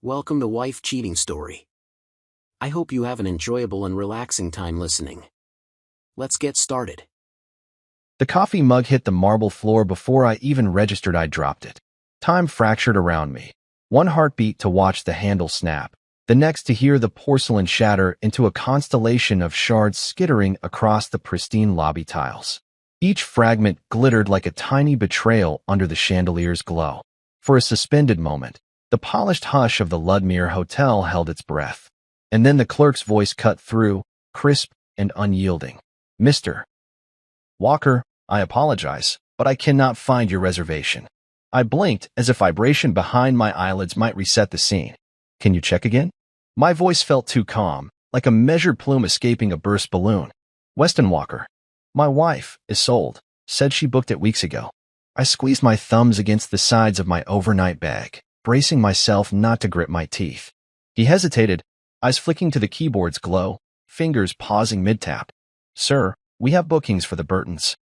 Welcome to Wife Cheating Story. I hope you have an enjoyable and relaxing time listening. Let's get started. The coffee mug hit the marble floor before I even registered I dropped it. Time fractured around me. One heartbeat to watch the handle snap, the next to hear the porcelain shatter into a constellation of shards skittering across the pristine lobby tiles. Each fragment glittered like a tiny betrayal under the chandelier's glow. For a suspended moment, the polished hush of the Ludmere Hotel held its breath. And then the clerk's voice cut through, crisp and unyielding. "Mr. Walker, I apologize, but I cannot find your reservation." I blinked as if vibration behind my eyelids might reset the scene. "Can you check again?" My voice felt too calm, like a measured plume escaping a burst balloon. "Weston Walker. My wife is sold. Said she booked it weeks ago." I squeezed my thumbs against the sides of my overnight bag, bracing myself not to grit my teeth. He hesitated, eyes flicking to the keyboard's glow, fingers pausing mid-tap. "Sir, we have bookings for the Burtons."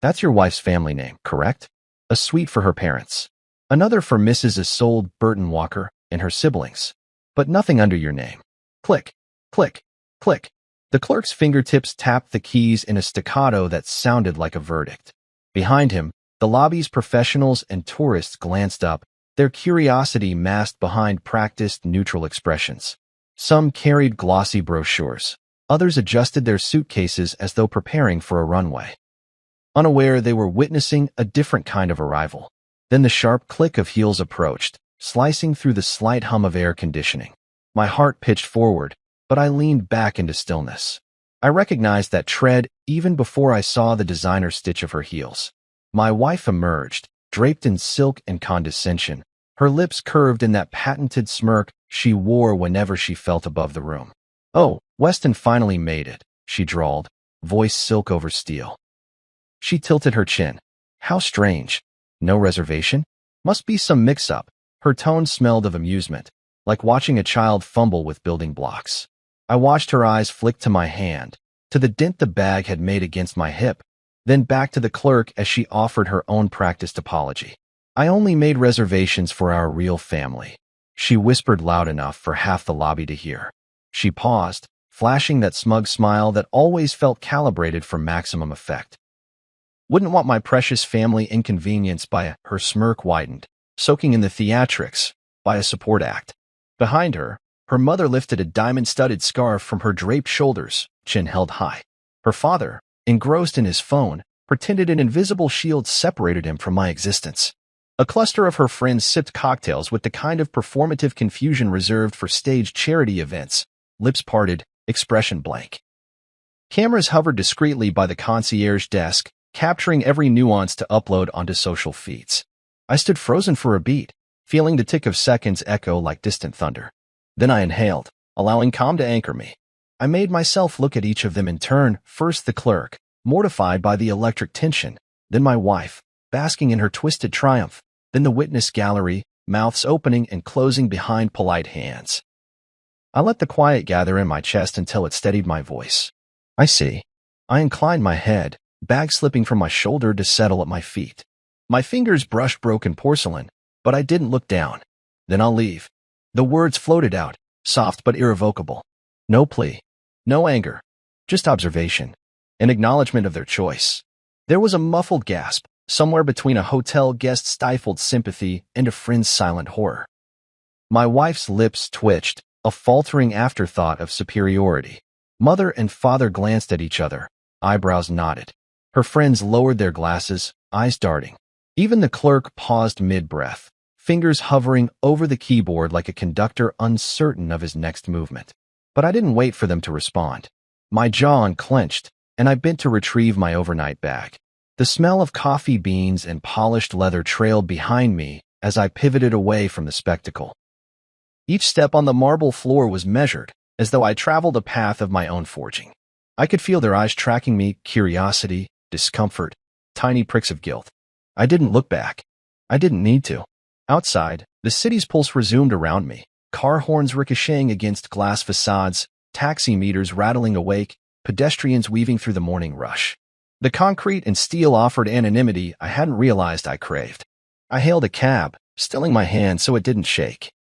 "That's your wife's family name, correct? A suite for her parents. Another for Mrs. Isolde Burton Walker and her siblings. But nothing under your name." Click, click, click. The clerk's fingertips tapped the keys in a staccato that sounded like a verdict. Behind him, the lobby's professionals and tourists glanced up, their curiosity masked behind practiced neutral expressions. Some carried glossy brochures. Others adjusted their suitcases as though preparing for a runway. Unaware they were witnessing a different kind of arrival. Then the sharp click of heels approached, slicing through the slight hum of air conditioning. My heart pitched forward, but I leaned back into stillness. I recognized that tread even before I saw the designer stitch of her heels. My wife emerged, draped in silk and condescension, her lips curved in that patented smirk she wore whenever she felt above the room. "Oh, Weston finally made it," she drawled, voice silk over steel. She tilted her chin. "How strange. No reservation? Must be some mix-up." Her tone smelled of amusement, like watching a child fumble with building blocks. I watched her eyes flick to my hand, to the dent the bag had made against my hip, then back to the clerk as she offered her own practiced apology. "I only made reservations for our real family," she whispered loud enough for half the lobby to hear. She paused, flashing that smug smile that always felt calibrated for maximum effect. "Wouldn't want my precious family inconvenienced by her smirk widened, soaking in the theatrics, by a support act." Behind her, her mother lifted a diamond-studded scarf from her draped shoulders, chin held high. Her father, engrossed in his phone, pretended an invisible shield separated him from my existence. A cluster of her friends sipped cocktails with the kind of performative confusion reserved for staged charity events, lips parted, expression blank. Cameras hovered discreetly by the concierge desk, capturing every nuance to upload onto social feeds. I stood frozen for a beat, feeling the tick of seconds echo like distant thunder. Then I inhaled, allowing calm to anchor me. I made myself look at each of them in turn, first the clerk, mortified by the electric tension, then my wife, basking in her twisted triumph, then the witness gallery, mouths opening and closing behind polite hands. I let the quiet gather in my chest until it steadied my voice. "I see." I inclined my head, bag slipping from my shoulder to settle at my feet. My fingers brushed broken porcelain, but I didn't look down. "Then I'll leave." The words floated out, soft but irrevocable. No plea, no anger, just observation, an acknowledgement of their choice. There was a muffled gasp, somewhere between a hotel guest's stifled sympathy and a friend's silent horror. My wife's lips twitched, a faltering afterthought of superiority. Mother and father glanced at each other, eyebrows knotted. Her friends lowered their glasses, eyes darting. Even the clerk paused mid-breath, fingers hovering over the keyboard like a conductor uncertain of his next movement. But I didn't wait for them to respond. My jaw unclenched, and I bent to retrieve my overnight bag. The smell of coffee beans and polished leather trailed behind me as I pivoted away from the spectacle. Each step on the marble floor was measured, as though I traveled a path of my own forging. I could feel their eyes tracking me, curiosity, discomfort, tiny pricks of guilt. I didn't look back. I didn't need to. Outside, the city's pulse resumed around me, car horns ricocheting against glass facades, taxi meters rattling awake, pedestrians weaving through the morning rush. The concrete and steel offered anonymity I hadn't realized I craved. I hailed a cab, stilling my hand so it didn't shake.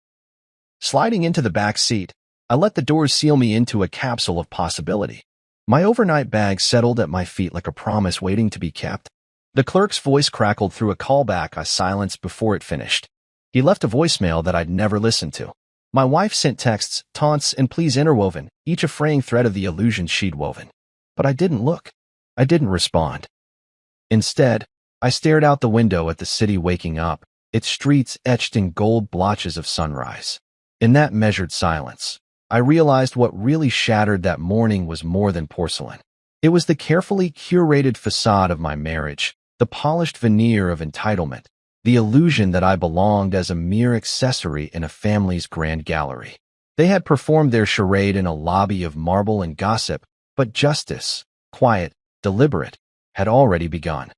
Sliding into the back seat, I let the doors seal me into a capsule of possibility. My overnight bag settled at my feet like a promise waiting to be kept. The clerk's voice crackled through a callback I silenced before it finished. He left a voicemail that I'd never listened to. My wife sent texts, taunts, and pleas interwoven, each a fraying thread of the illusion she'd woven. But I didn't look. I didn't respond. Instead, I stared out the window at the city waking up, its streets etched in gold blotches of sunrise. In that measured silence, I realized what really shattered that morning was more than porcelain. It was the carefully curated facade of my marriage, the polished veneer of entitlement, the illusion that I belonged as a mere accessory in a family's grand gallery. They had performed their charade in a lobby of marble and gossip, but justice, quiet, deliberate, had already begun.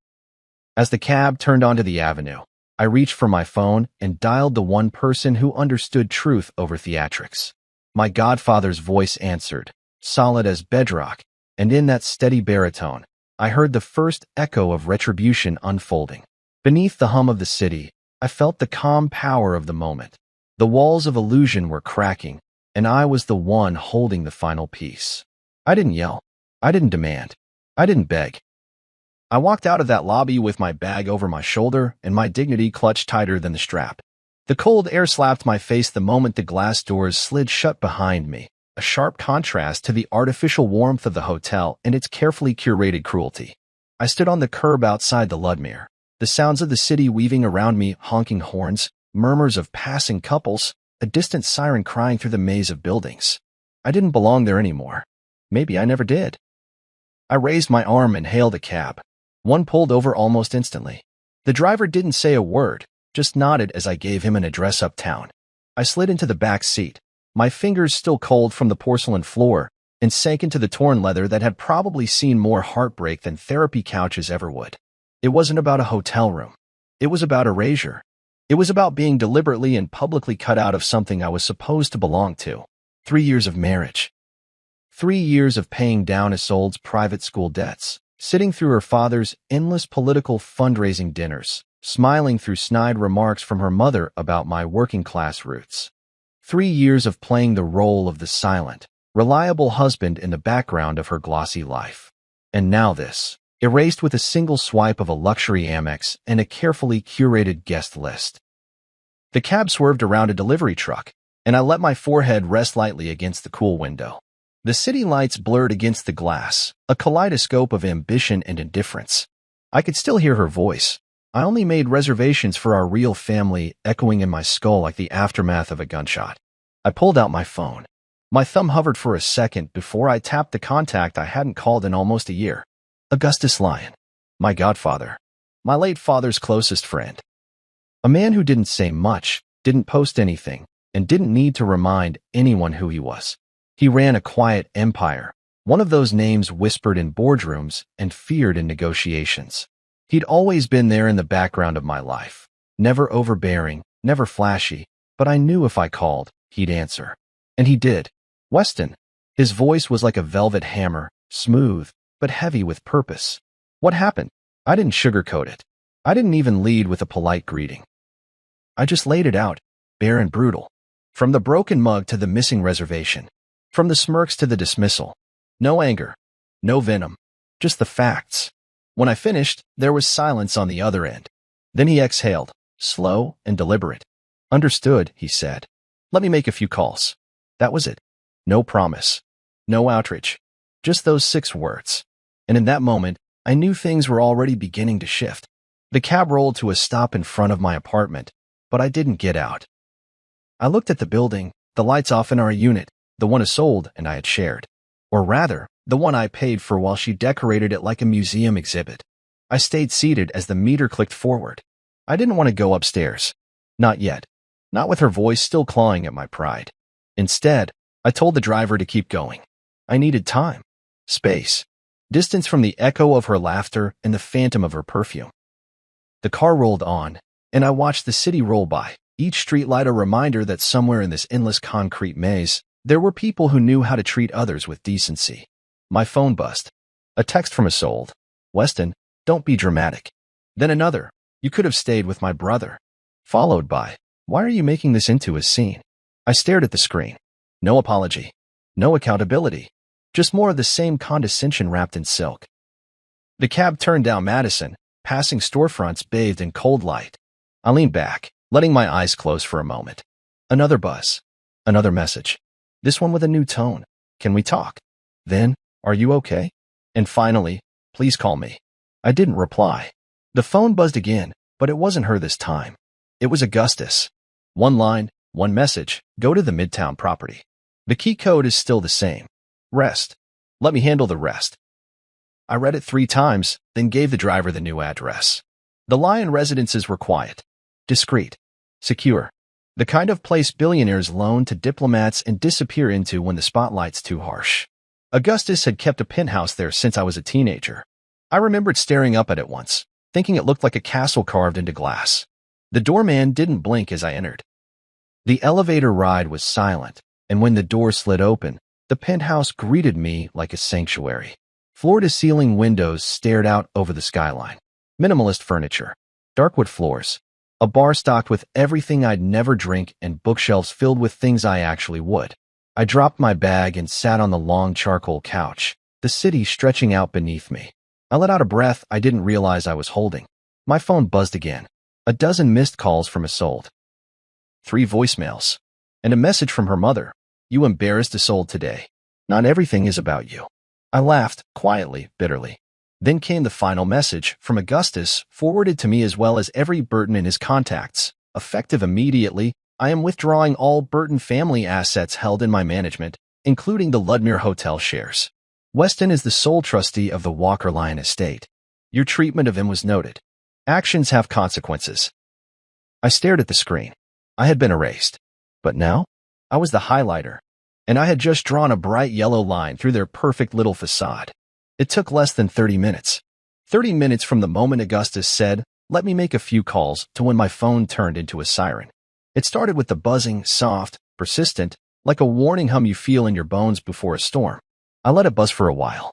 As the cab turned onto the avenue, I reached for my phone and dialed the one person who understood truth over theatrics. My godfather's voice answered, solid as bedrock, and in that steady baritone, I heard the first echo of retribution unfolding. Beneath the hum of the city, I felt the calm power of the moment. The walls of illusion were cracking, and I was the one holding the final piece. I didn't yell. I didn't demand. I didn't beg. I walked out of that lobby with my bag over my shoulder and my dignity clutched tighter than the strap. The cold air slapped my face the moment the glass doors slid shut behind me, a sharp contrast to the artificial warmth of the hotel and its carefully curated cruelty. I stood on the curb outside the Ludmere, the sounds of the city weaving around me, honking horns, murmurs of passing couples, a distant siren crying through the maze of buildings. I didn't belong there anymore. Maybe I never did. I raised my arm and hailed a cab. One pulled over almost instantly. The driver didn't say a word, just nodded as I gave him an address uptown. I slid into the back seat, my fingers still cold from the porcelain floor, and sank into the torn leather that had probably seen more heartbreak than therapy couches ever would. It wasn't about a hotel room. It was about erasure. It was about being deliberately and publicly cut out of something I was supposed to belong to. 3 years of marriage. 3 years of paying down Isolde's private school debts, sitting through her father's endless political fundraising dinners, smiling through snide remarks from her mother about my working-class roots. 3 years of playing the role of the silent, reliable husband in the background of her glossy life. And now this, erased with a single swipe of a luxury Amex and a carefully curated guest list. The cab swerved around a delivery truck, and I let my forehead rest lightly against the cool window. The city lights blurred against the glass, a kaleidoscope of ambition and indifference. I could still hear her voice. I only made reservations for our real family echoing in my skull like the aftermath of a gunshot. I pulled out my phone. My thumb hovered for a second before I tapped the contact I hadn't called in almost a year. Augustus Lyon, my godfather, my late father's closest friend. A man who didn't say much, didn't post anything, and didn't need to remind anyone who he was. He ran a quiet empire, one of those names whispered in boardrooms and feared in negotiations. He'd always been there in the background of my life, never overbearing, never flashy, but I knew if I called, he'd answer. And he did. Weston. His voice was like a velvet hammer, smooth, but heavy with purpose. What happened? I didn't sugarcoat it. I didn't even lead with a polite greeting. I just laid it out, bare and brutal. From the broken mug to the missing reservation. From the smirks to the dismissal. No anger. No venom. Just the facts. When I finished, there was silence on the other end. Then he exhaled, slow and deliberate. Understood, he said. Let me make a few calls. That was it. No promise. No outreach. Just those 6 words. And in that moment, I knew things were already beginning to shift. The cab rolled to a stop in front of my apartment, but I didn't get out. I looked at the building, the lights off in our unit, the one Isolde and I had shared. Or rather, the one I paid for while she decorated it like a museum exhibit. I stayed seated as the meter clicked forward. I didn't want to go upstairs. Not yet. Not with her voice still clawing at my pride. Instead, I told the driver to keep going. I needed time. Space. Distance from the echo of her laughter and the phantom of her perfume. The car rolled on, and I watched the city roll by, each streetlight a reminder that somewhere in this endless concrete maze, there were people who knew how to treat others with decency. My phone buzzed. A text from Isolde. Weston, don't be dramatic. Then another. You could have stayed with my brother. Followed by, why are you making this into a scene? I stared at the screen. No apology. No accountability. Just more of the same condescension wrapped in silk. The cab turned down Madison, passing storefronts bathed in cold light. I leaned back, letting my eyes close for a moment. Another buzz. Another message. This one with a new tone. Can we talk? Then, are you okay? And finally, please call me. I didn't reply. The phone buzzed again, but it wasn't her this time. It was Augustus. One line, one message, go to the Midtown property. The key code is still the same. Rest. Let me handle the rest. I read it 3 times, then gave the driver the new address. The Lion residences were quiet, discreet, secure. The kind of place billionaires loan to diplomats and disappear into when the spotlight's too harsh. Augustus had kept a penthouse there since I was a teenager. I remembered staring up at it once, thinking it looked like a castle carved into glass. The doorman didn't blink as I entered. The elevator ride was silent, and when the door slid open, the penthouse greeted me like a sanctuary. Floor-to-ceiling windows stared out over the skyline. Minimalist furniture, dark wood floors, a bar stocked with everything I'd never drink, and bookshelves filled with things I actually would. I dropped my bag and sat on the long charcoal couch, the city stretching out beneath me. I let out a breath I didn't realize I was holding. My phone buzzed again. A dozen missed calls from Isolde. 3 voicemails. And a message from her mother. You embarrassed Isolde today. Not everything is about you. I laughed, quietly, bitterly. Then came the final message from Augustus, forwarded to me as well as every Burton in his contacts. Effective immediately, I am withdrawing all Burton family assets held in my management, including the Ludmere Hotel shares. Weston is the sole trustee of the Walker Lion estate. Your treatment of him was noted. Actions have consequences. I stared at the screen. I had been erased. But now, I was the highlighter, and I had just drawn a bright yellow line through their perfect little facade. It took less than 30 minutes. 30 minutes from the moment Augustus said, "Let me make a few calls," to when my phone turned into a siren. It started with the buzzing, soft, persistent, like a warning hum you feel in your bones before a storm. I let it buzz for a while.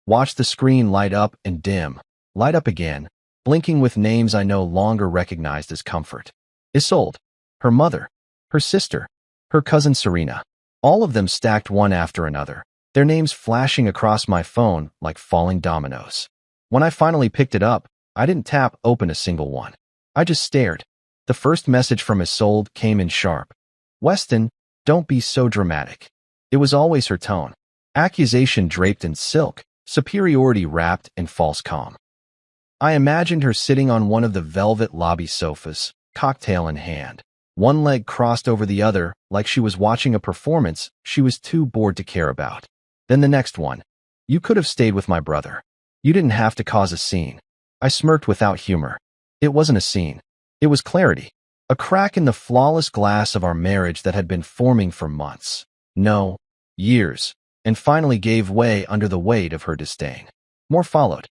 Watched the screen light up and dim, light up again, blinking with names I no longer recognized as comfort. Isolde, her mother, her sister, her cousin Serena, all of them stacked one after another, their names flashing across my phone like falling dominoes. When I finally picked it up, I didn't tap open a single one. I just stared. The first message from Isolde came in sharp. Weston, don't be so dramatic. It was always her tone. Accusation draped in silk, superiority wrapped in false calm. I imagined her sitting on one of the velvet lobby sofas, cocktail in hand, one leg crossed over the other like she was watching a performance she was too bored to care about. Then the next one. You could have stayed with my brother. You didn't have to cause a scene. I smirked without humor. It wasn't a scene. It was clarity. A crack in the flawless glass of our marriage that had been forming for months. No, years. And finally gave way under the weight of her disdain. More followed.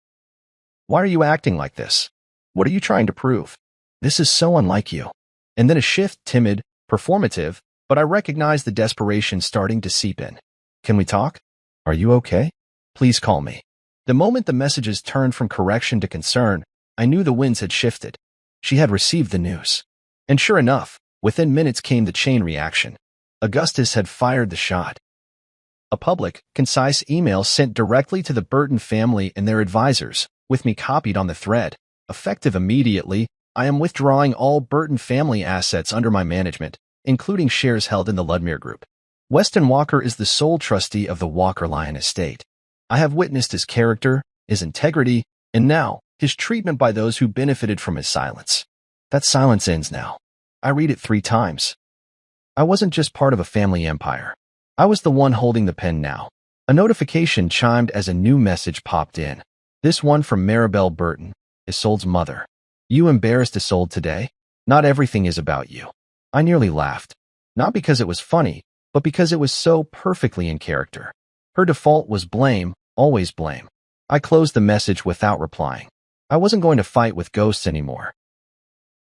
Why are you acting like this? What are you trying to prove? This is so unlike you. And then a shift, timid, performative, but I recognized the desperation starting to seep in. Can we talk? Are you okay? Please call me. The moment the messages turned from correction to concern, I knew the winds had shifted. She had received the news. And sure enough, within minutes came the chain reaction. Augustus had fired the shot. A public, concise email sent directly to the Burton family and their advisors, with me copied on the thread. Effective immediately, I am withdrawing all Burton family assets under my management, including shares held in the Ludmere Group. Weston Walker is the sole trustee of the Walker Lion estate. I have witnessed his character, his integrity, and now, his treatment by those who benefited from his silence. That silence ends now. I read it 3 times. I wasn't just part of a family empire. I was the one holding the pen now. A notification chimed as a new message popped in. This one from Maribel Burton, Isolde's mother. You embarrassed Isolde today? Not everything is about you. I nearly laughed. Not because it was funny, but because it was so perfectly in character. Her default was blame, always blame. I closed the message without replying. I wasn't going to fight with ghosts anymore.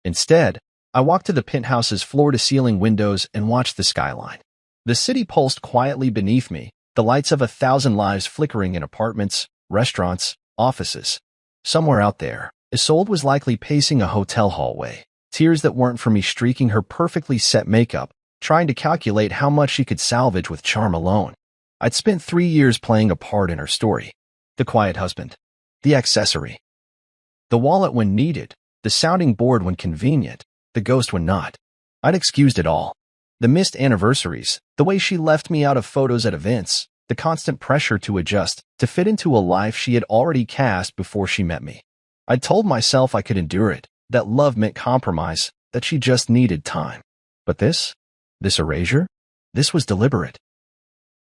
Instead, I walked to the penthouse's floor-to-ceiling windows and watched the skyline. The city pulsed quietly beneath me, the lights of 1,000 lives flickering in apartments, restaurants, offices. Somewhere out there, Isolde was likely pacing a hotel hallway, tears that weren't for me streaking her perfectly set makeup, trying to calculate how much she could salvage with charm alone. I'd spent 3 years playing a part in her story. The quiet husband. The accessory. The wallet when needed. The sounding board when convenient. The ghost when not. I'd excused it all. The missed anniversaries, the way she left me out of photos at events, the constant pressure to adjust, to fit into a life she had already cast before she met me. I'd told myself I could endure it, that love meant compromise, that she just needed time. But this erasure? This was deliberate.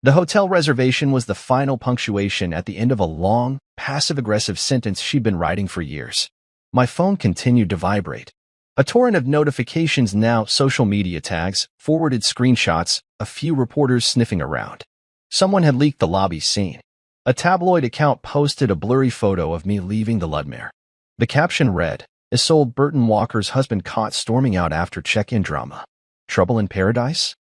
The hotel reservation was the final punctuation at the end of a long, passive-aggressive sentence she'd been writing for years. My phone continued to vibrate. A torrent of notifications now, social media tags, forwarded screenshots, a few reporters sniffing around. Someone had leaked the lobby scene. A tabloid account posted a blurry photo of me leaving the Ludmere. The caption read, Isolde Burton Walker's husband caught storming out after check-in drama. Trouble in paradise?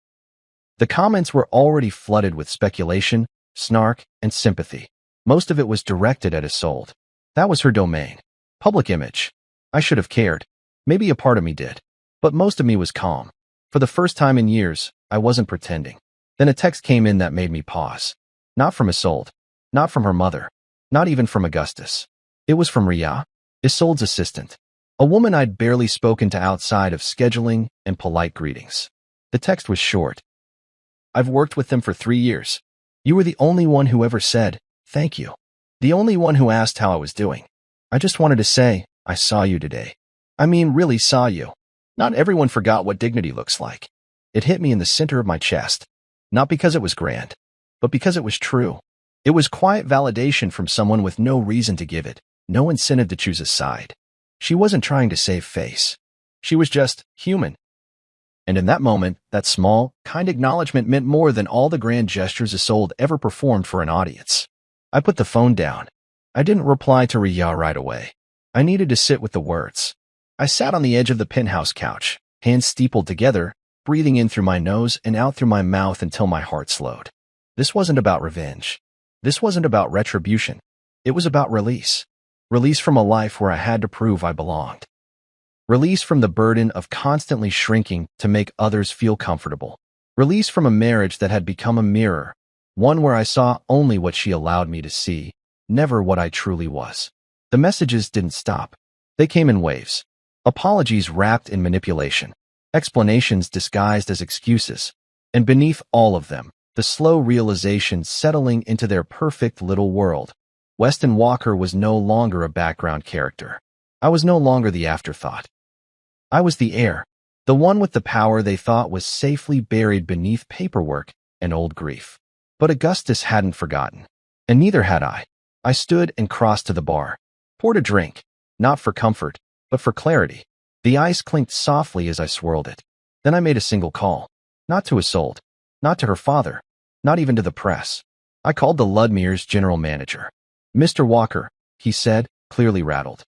The comments were already flooded with speculation, snark, and sympathy. Most of it was directed at Isolde. That was her domain. Public image. I should have cared. Maybe a part of me did. But most of me was calm. For the first time in years, I wasn't pretending. Then a text came in that made me pause. Not from Isolde. Not from her mother. Not even from Augustus. It was from Ria, Isolde's assistant. A woman I'd barely spoken to outside of scheduling and polite greetings. The text was short. I've worked with them for 3 years. You were the only one who ever said, thank you. The only one who asked how I was doing. I just wanted to say, I saw you today. I mean, really saw you. Not everyone forgot what dignity looks like. It hit me in the center of my chest. Not because it was grand, but because it was true. It was quiet validation from someone with no reason to give it, no incentive to choose a side. She wasn't trying to save face. She was just human. And in that moment, that small, kind acknowledgement meant more than all the grand gestures Isolde ever performed for an audience. I put the phone down. I didn't reply to Ria right away. I needed to sit with the words. I sat on the edge of the penthouse couch, hands steepled together, breathing in through my nose and out through my mouth until my heart slowed. This wasn't about revenge. This wasn't about retribution. It was about release. Release from a life where I had to prove I belonged. Release from the burden of constantly shrinking to make others feel comfortable. Release from a marriage that had become a mirror, one where I saw only what she allowed me to see, never what I truly was. The messages didn't stop. They came in waves. Apologies wrapped in manipulation. Explanations disguised as excuses. And beneath all of them, the slow realization settling into their perfect little world. Weston Walker was no longer a background character. I was no longer the afterthought. I was the heir, the one with the power they thought was safely buried beneath paperwork and old grief. But Augustus hadn't forgotten. And neither had I. I stood and crossed to the bar. Poured a drink, not for comfort, but for clarity. The ice clinked softly as I swirled it. Then I made a single call. Not to Isolde. Not to her father. Not even to the press. I called the Ludmere's general manager. Mr. Walker, he said, clearly rattled.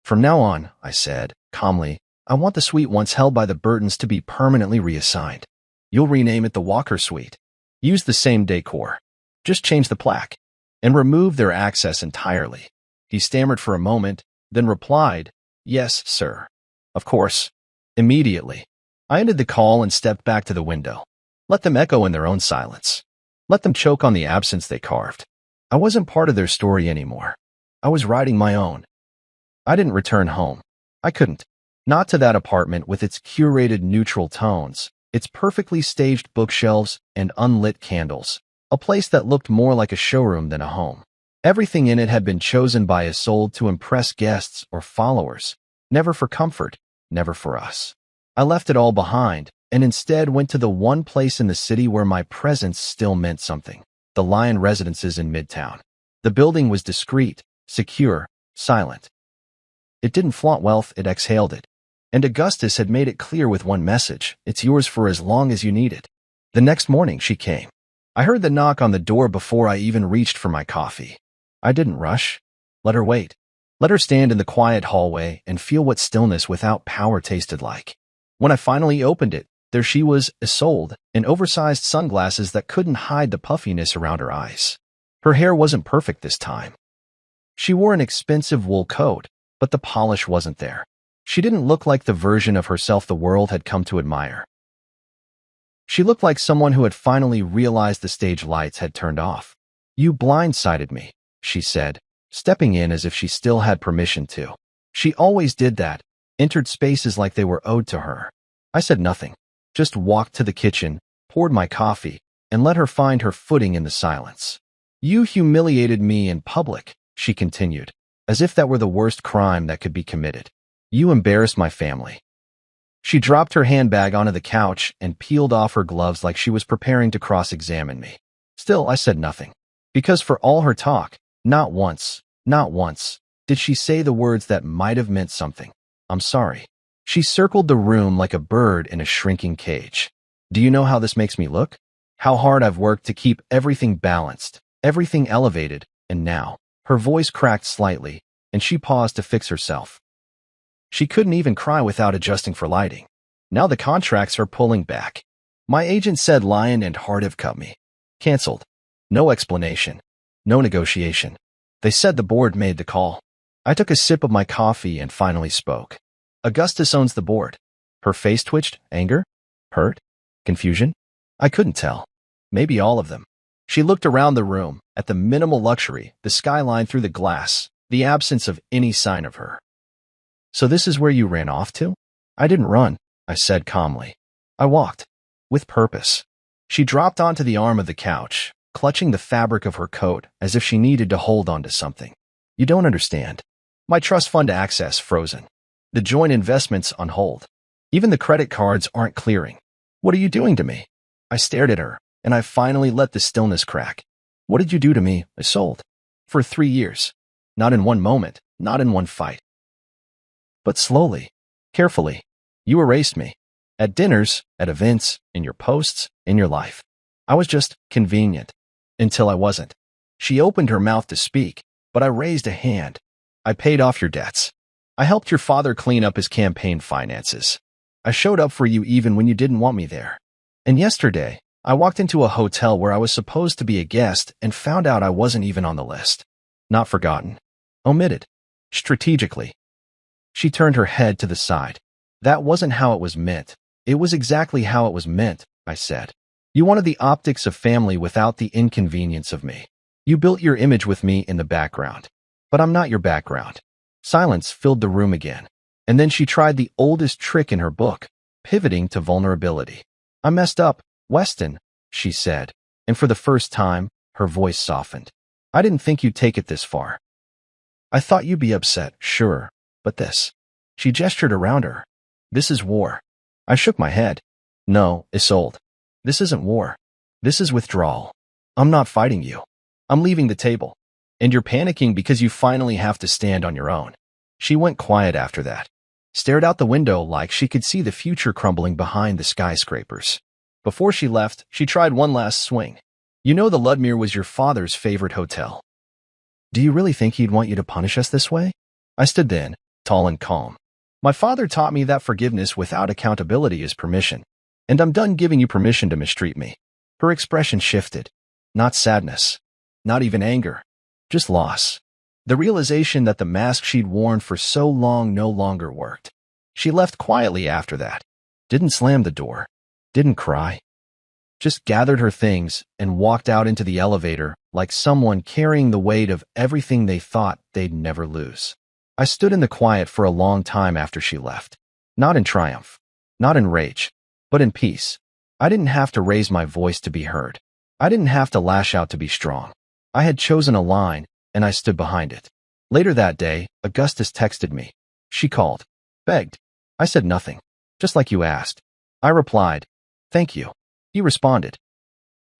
From now on, I said, calmly, I want the suite once held by the Burtons to be permanently reassigned. You'll rename it the Walker Suite. Use the same decor. Just change the plaque. And remove their access entirely. He stammered for a moment, then replied, Yes, sir. Of course. Immediately. I ended the call and stepped back to the window. Let them echo in their own silence. Let them choke on the absence they carved. I wasn't part of their story anymore. I was writing my own. I didn't return home. I couldn't. Not to that apartment with its curated neutral tones, its perfectly staged bookshelves and unlit candles, a place that looked more like a showroom than a home. Everything in it had been chosen by Isolde to impress guests or followers, never for comfort, never for us. I left it all behind and instead went to the one place in the city where my presence still meant something, the Lion Residences in Midtown. The building was discreet, secure, silent. It didn't flaunt wealth, it exhaled it. And Augustus had made it clear with one message, it's yours for as long as you need it. The next morning she came. I heard the knock on the door before I even reached for my coffee. I didn't rush. Let her wait. Let her stand in the quiet hallway and feel what stillness without power tasted like. When I finally opened it, there she was, Isolde, in oversized sunglasses that couldn't hide the puffiness around her eyes. Her hair wasn't perfect this time. She wore an expensive wool coat, but the polish wasn't there. She didn't look like the version of herself the world had come to admire. She looked like someone who had finally realized the stage lights had turned off. "You blindsided me," she said, stepping in as if she still had permission to. She always did that, entered spaces like they were owed to her. I said nothing, just walked to the kitchen, poured my coffee, and let her find her footing in the silence. "You humiliated me in public," she continued, as if that were the worst crime that could be committed. "You embarrassed my family." She dropped her handbag onto the couch and peeled off her gloves like she was preparing to cross-examine me. Still, I said nothing. Because for all her talk, not once, did she say the words that might have meant something. "I'm sorry." She circled the room like a bird in a shrinking cage. "Do you know how this makes me look? How hard I've worked to keep everything balanced, everything elevated, and now." Her voice cracked slightly, and she paused to fix herself. She couldn't even cry without adjusting for lighting. "Now the contracts are pulling back. My agent said Lion and Hart have cut me. Cancelled. No explanation. No negotiation. They said the board made the call." I took a sip of my coffee and finally spoke. "Augustus owns the board." Her face twitched. Anger? Hurt? Confusion? I couldn't tell. Maybe all of them. She looked around the room, at the minimal luxury, the skyline through the glass, the absence of any sign of her. "So this is where you ran off to?" "I didn't run," I said calmly. "I walked. With purpose." She dropped onto the arm of the couch, clutching the fabric of her coat as if she needed to hold on to something. "You don't understand. My trust fund access frozen. The joint investments on hold. Even the credit cards aren't clearing. What are you doing to me?" I stared at her, and I finally let the stillness crack. "What did you do to me?" "I sold. For 3 years. Not in one moment, not in one fight. But slowly, carefully. You erased me. At dinners, at events, in your posts, in your life. I was just convenient. Until I wasn't." She opened her mouth to speak, but I raised a hand. "I paid off your debts. I helped your father clean up his campaign finances. I showed up for you even when you didn't want me there. And yesterday, I walked into a hotel where I was supposed to be a guest and found out I wasn't even on the list. Not forgotten. Omitted. Strategically." She turned her head to the side. "That wasn't how it was meant. It was exactly how it was meant," I said. "You wanted the optics of family without the inconvenience of me. You built your image with me in the background. But I'm not your background." Silence filled the room again. And then she tried the oldest trick in her book, pivoting to vulnerability. "I messed up, Weston," she said, and for the first time, her voice softened. "I didn't think you'd take it this far. I thought you'd be upset, sure, but this." She gestured around her. "This is war." I shook my head. "No, Isolde. This isn't war. This is withdrawal. I'm not fighting you. I'm leaving the table. And you're panicking because you finally have to stand on your own." She went quiet after that, stared out the window like she could see the future crumbling behind the skyscrapers. Before she left, she tried one last swing. "You know the Ludmere was your father's favorite hotel. Do you really think he'd want you to punish us this way?" I stood then, tall and calm. "My father taught me that forgiveness without accountability is permission, and I'm done giving you permission to mistreat me." Her expression shifted. Not sadness, not even anger, just loss. The realization that the mask she'd worn for so long no longer worked. She left quietly after that. Didn't slam the door. Didn't cry. Just gathered her things and walked out into the elevator like someone carrying the weight of everything they thought they'd never lose. I stood in the quiet for a long time after she left. Not in triumph. Not in rage. But in peace. I didn't have to raise my voice to be heard. I didn't have to lash out to be strong. I had chosen a line, and I stood behind it. Later that day, Augustus texted me. She called. Begged. I said nothing. Just like you asked. I replied, "Thank you." He responded,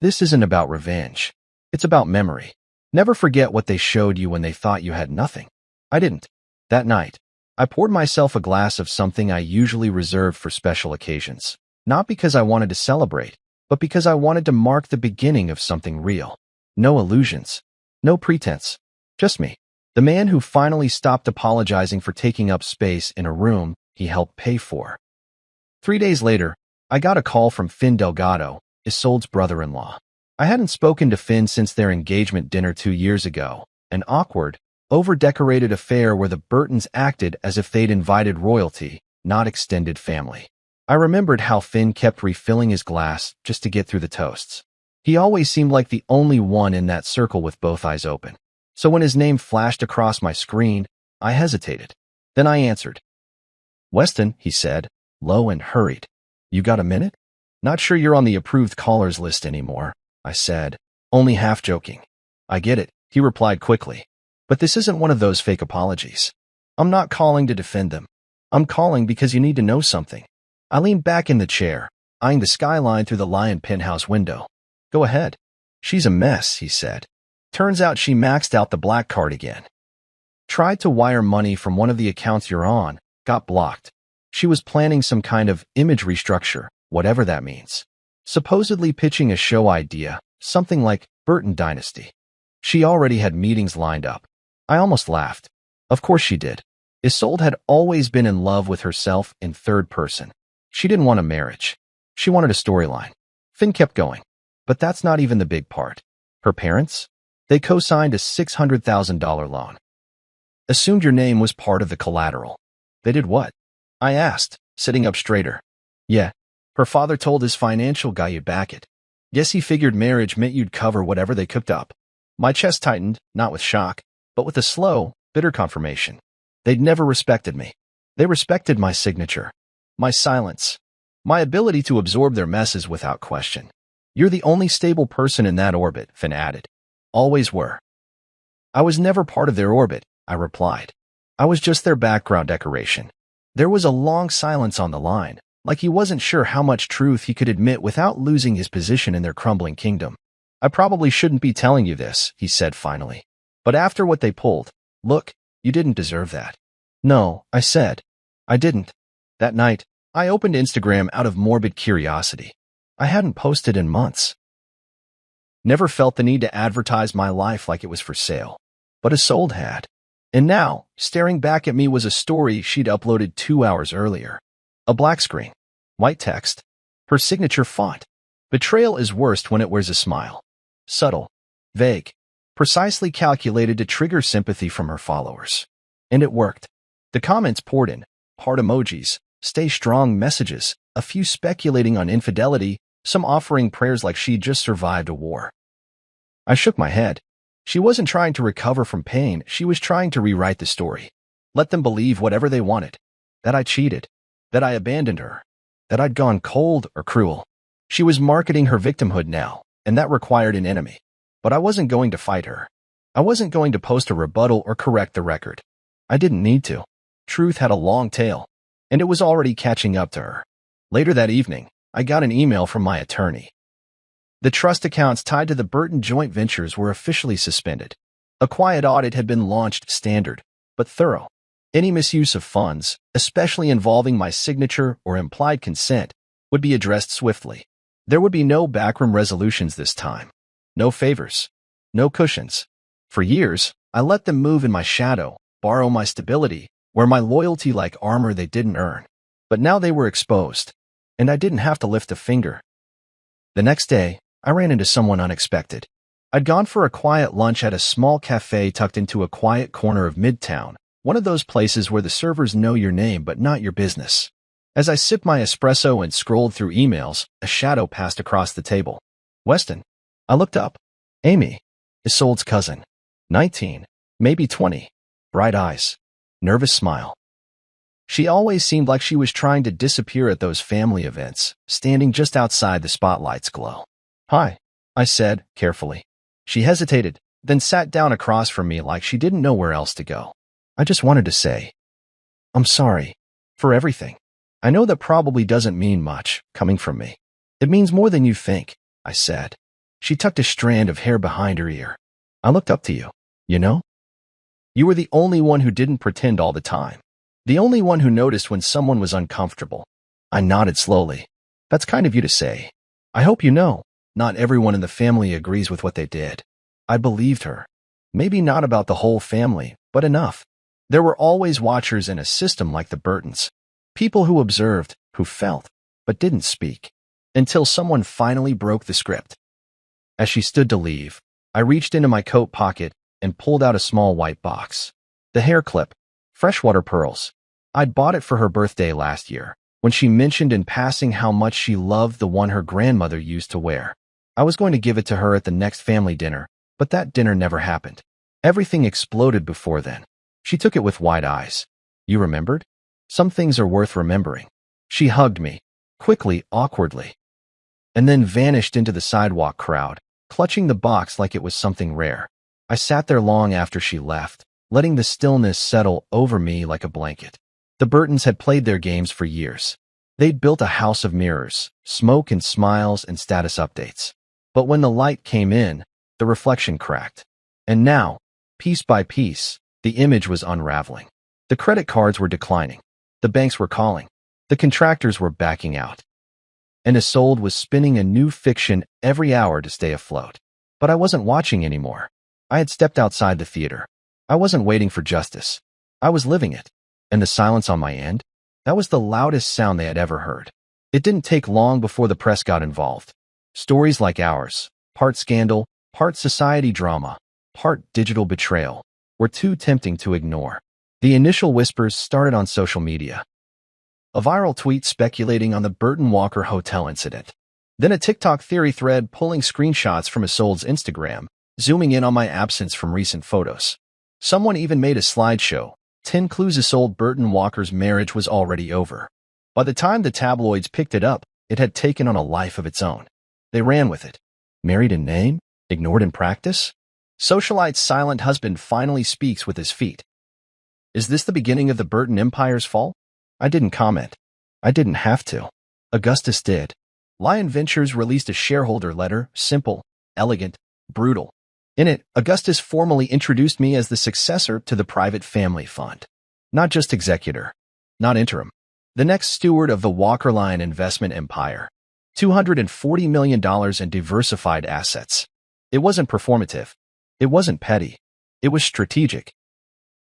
"This isn't about revenge. It's about memory. Never forget what they showed you when they thought you had nothing." I didn't. That night, I poured myself a glass of something I usually reserved for special occasions. Not because I wanted to celebrate, but because I wanted to mark the beginning of something real. No illusions. No pretense. Just me. The man who finally stopped apologizing for taking up space in a room he helped pay for. 3 days later, I got a call from Finn Delgado, Isolde's brother-in-law. I hadn't spoken to Finn since their engagement dinner 2 years ago, an awkward, over-decorated affair where the Burtons acted as if they'd invited royalty, not extended family. I remembered how Finn kept refilling his glass just to get through the toasts. He always seemed like the only one in that circle with both eyes open. So when his name flashed across my screen, I hesitated. Then I answered. "Weston," he said, low and hurried. "You got a minute?" "Not sure you're on the approved callers list anymore," I said, only half joking. "I get it," he replied quickly. "But this isn't one of those fake apologies. I'm not calling to defend them. I'm calling because you need to know something." I leaned back in the chair, eyeing the skyline through the Lion penthouse window. "Go ahead." "She's a mess," he said. "Turns out she maxed out the black card again. Tried to wire money from one of the accounts you're on, got blocked. She was planning some kind of image restructure, whatever that means. Supposedly pitching a show idea, something like Burton Dynasty. She already had meetings lined up." I almost laughed. Of course she did. Isolde had always been in love with herself in third person. She didn't want a marriage. She wanted a storyline. Finn kept going. "But that's not even the big part. Her parents? They co-signed a $600,000 loan. Assumed your name was part of the collateral." "They did what?" I asked, sitting up straighter. "Yeah, her father told his financial guy you'd back it. Guess he figured marriage meant you'd cover whatever they cooked up." My chest tightened, not with shock, but with a slow, bitter confirmation. They'd never respected me. They respected my signature, my silence, my ability to absorb their messes without question. "You're the only stable person in that orbit," Finn added. "Always were." "I was never part of their orbit," I replied. "I was just their background decoration." There was a long silence on the line, like he wasn't sure how much truth he could admit without losing his position in their crumbling kingdom. "I probably shouldn't be telling you this," he said finally. "But after what they pulled, look, you didn't deserve that." "No," I said. "I didn't." That night, I opened Instagram out of morbid curiosity. I hadn't posted in months. Never felt the need to advertise my life like it was for sale. But Isolde had. And now, staring back at me was a story she'd uploaded 2 hours earlier. A black screen. White text. Her signature font. Betrayal is worst when it wears a smile. Subtle. Vague. Precisely calculated to trigger sympathy from her followers. And it worked. The comments poured in. Heart emojis. Stay strong messages. A few speculating on infidelity. Some offering prayers like she'd just survived a war. I shook my head. She wasn't trying to recover from pain, she was trying to rewrite the story. Let them believe whatever they wanted. That I cheated. That I abandoned her. That I'd gone cold or cruel. She was marketing her victimhood now, and that required an enemy. But I wasn't going to fight her. I wasn't going to post a rebuttal or correct the record. I didn't need to. Truth had a long tail, and it was already catching up to her. Later that evening, I got an email from my attorney. The trust accounts tied to the Burton joint ventures were officially suspended. A quiet audit had been launched, standard, but thorough. Any misuse of funds, especially involving my signature or implied consent, would be addressed swiftly. There would be no backroom resolutions this time. No favors. No cushions. For years, I let them move in my shadow, borrow my stability, wear my loyalty like armor they didn't earn. But now they were exposed, and I didn't have to lift a finger. The next day, I ran into someone unexpected. I'd gone for a quiet lunch at a small cafe tucked into a quiet corner of Midtown, one of those places where the servers know your name but not your business. As I sipped my espresso and scrolled through emails, a shadow passed across the table. "Weston." I looked up. Amy, Isolde's cousin. 19, maybe 20. Bright eyes. Nervous smile. She always seemed like she was trying to disappear at those family events, standing just outside the spotlight's glow. "Hi," I said, carefully. She hesitated, then sat down across from me like she didn't know where else to go. "I just wanted to say, I'm sorry for everything. I know that probably doesn't mean much, coming from me. It means more than you think," I said. She tucked a strand of hair behind her ear. "I looked up to you, you know? You were the only one who didn't pretend all the time. The only one who noticed when someone was uncomfortable." I nodded slowly. "That's kind of you to say. I hope you know, not everyone in the family agrees with what they did." I believed her. Maybe not about the whole family, but enough. There were always watchers in a system like the Burtons. People who observed, who felt, but didn't speak. Until someone finally broke the script. As she stood to leave, I reached into my coat pocket and pulled out a small white box. The hair clip. Freshwater pearls. I'd bought it for her birthday last year, when when she mentioned in passing how much she loved the one her grandmother used to wear. I was going to give it to her at the next family dinner, but that dinner never happened. Everything exploded before then. She took it with wide eyes. You remembered? Some things are worth remembering. She hugged me, quickly, awkwardly, and then vanished into the sidewalk crowd, clutching the box like it was something rare. I sat there long after she left, letting the stillness settle over me like a blanket. The Burtons had played their games for years. They'd built a house of mirrors, smoke and smiles and status updates. But when the light came in, the reflection cracked. And now, piece by piece, the image was unraveling. The credit cards were declining. The banks were calling. The contractors were backing out. And Isolde was spinning a new fiction every hour to stay afloat. But I wasn't watching anymore. I had stepped outside the theater. I wasn't waiting for justice. I was living it. And the silence on my end? That was the loudest sound they had ever heard. It didn't take long before the press got involved. Stories like ours, part scandal, part society drama, part digital betrayal, were too tempting to ignore. The initial whispers started on social media. A viral tweet speculating on the Burton Walker Hotel incident. Then a TikTok theory thread pulling screenshots from Isolde's Instagram, zooming in on my absence from recent photos. Someone even made a slideshow, 10 clues Isolde Burton Walker's marriage was already over. By the time the tabloids picked it up, it had taken on a life of its own. They ran with it. Married in name? Ignored in practice? Socialite's silent husband finally speaks with his feet. Is this the beginning of the Burton Empire's fall? I didn't comment. I didn't have to. Augustus did. Lion Ventures released a shareholder letter, simple, elegant, brutal. In it, Augustus formally introduced me as the successor to the private family fund. Not just executor. Not interim. The next steward of the Walker-Lion investment empire. $240 million in diversified assets. It wasn't performative. It wasn't petty. It was strategic.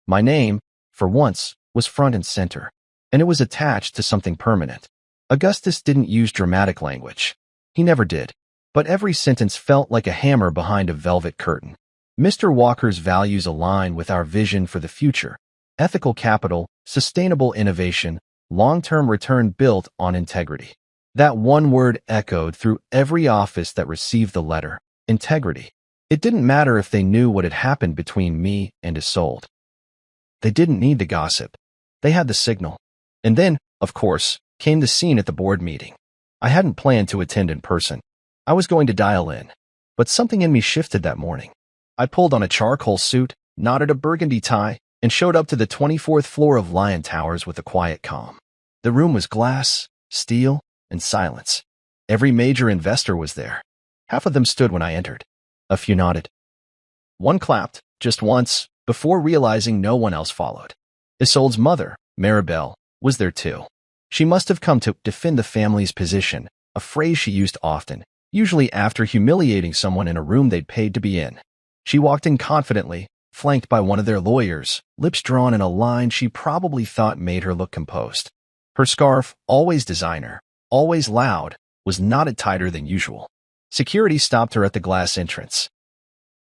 My name, for once, was front and center. And it was attached to something permanent. Augustus didn't use dramatic language. He never did. But every sentence felt like a hammer behind a velvet curtain. Mr. Walker's values align with our vision for the future. Ethical capital, sustainable innovation, long-term return built on integrity. That one word echoed through every office that received the letter. Integrity. It didn't matter if they knew what had happened between me and Isolde. They didn't need the gossip. They had the signal. And then, of course, came the scene at the board meeting. I hadn't planned to attend in person. I was going to dial in. But something in me shifted that morning. I pulled on a charcoal suit, knotted a burgundy tie, and showed up to the 24th floor of Lion Towers with a quiet calm. The room was glass, steel, and silence. Every major investor was there. Half of them stood when I entered. A few nodded. One clapped, just once, before realizing no one else followed. Isolde's mother, Maribel, was there too. She must have come to defend the family's position, a phrase she used often, usually after humiliating someone in a room they'd paid to be in. She walked in confidently, flanked by one of their lawyers, lips drawn in a line she probably thought made her look composed. Her scarf, always designer, always loud, was knotted tighter than usual. Security stopped her at the glass entrance.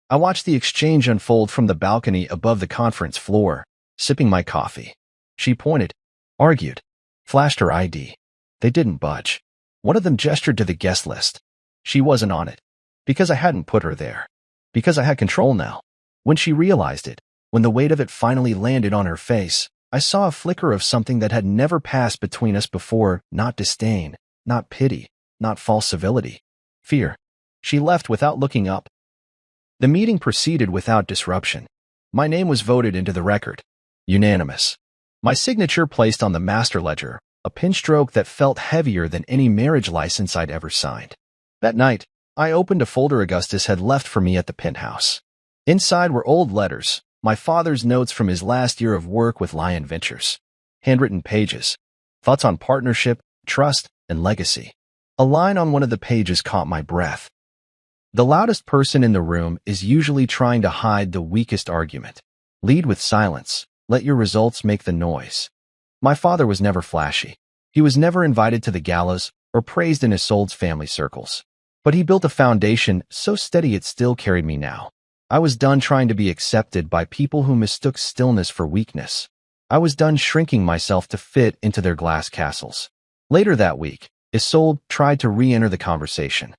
I watched the exchange unfold from the balcony above the conference floor, sipping my coffee. She pointed, argued, flashed her ID. They didn't budge. One of them gestured to the guest list. She wasn't on it. Because I hadn't put her there. Because I had control now. When she realized it, when the weight of it finally landed on her face, I saw a flicker of something that had never passed between us before, not disdain, not pity, not false civility. Fear. She left without looking up. The meeting proceeded without disruption. My name was voted into the record. Unanimous. My signature placed on the master ledger, a pen stroke that felt heavier than any marriage license I'd ever signed. That night, I opened a folder Augustus had left for me at the penthouse. Inside were old letters, my father's notes from his last year of work with Lion Ventures. Handwritten pages. Thoughts on partnership, trust, and legacy. A line on one of the pages caught my breath. The loudest person in the room is usually trying to hide the weakest argument. Lead with silence. Let your results make the noise. My father was never flashy. He was never invited to the galas or praised in Isolde's family circles. But he built a foundation so steady it still carried me now. I was done trying to be accepted by people who mistook stillness for weakness. I was done shrinking myself to fit into their glass castles. Later that week, Isolde tried to re-enter the conversation.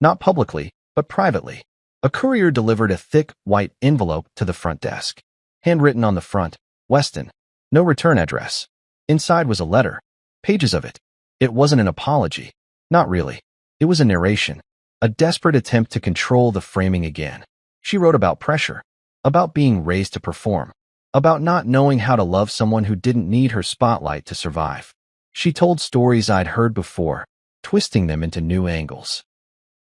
Not publicly, but privately. A courier delivered a thick, white envelope to the front desk. Handwritten on the front, Weston. No return address. Inside was a letter. Pages of it. It wasn't an apology. Not really. It was a narration. A desperate attempt to control the framing again. She wrote about pressure. About being raised to perform. About not knowing how to love someone who didn't need her spotlight to survive. She told stories I'd heard before, twisting them into new angles.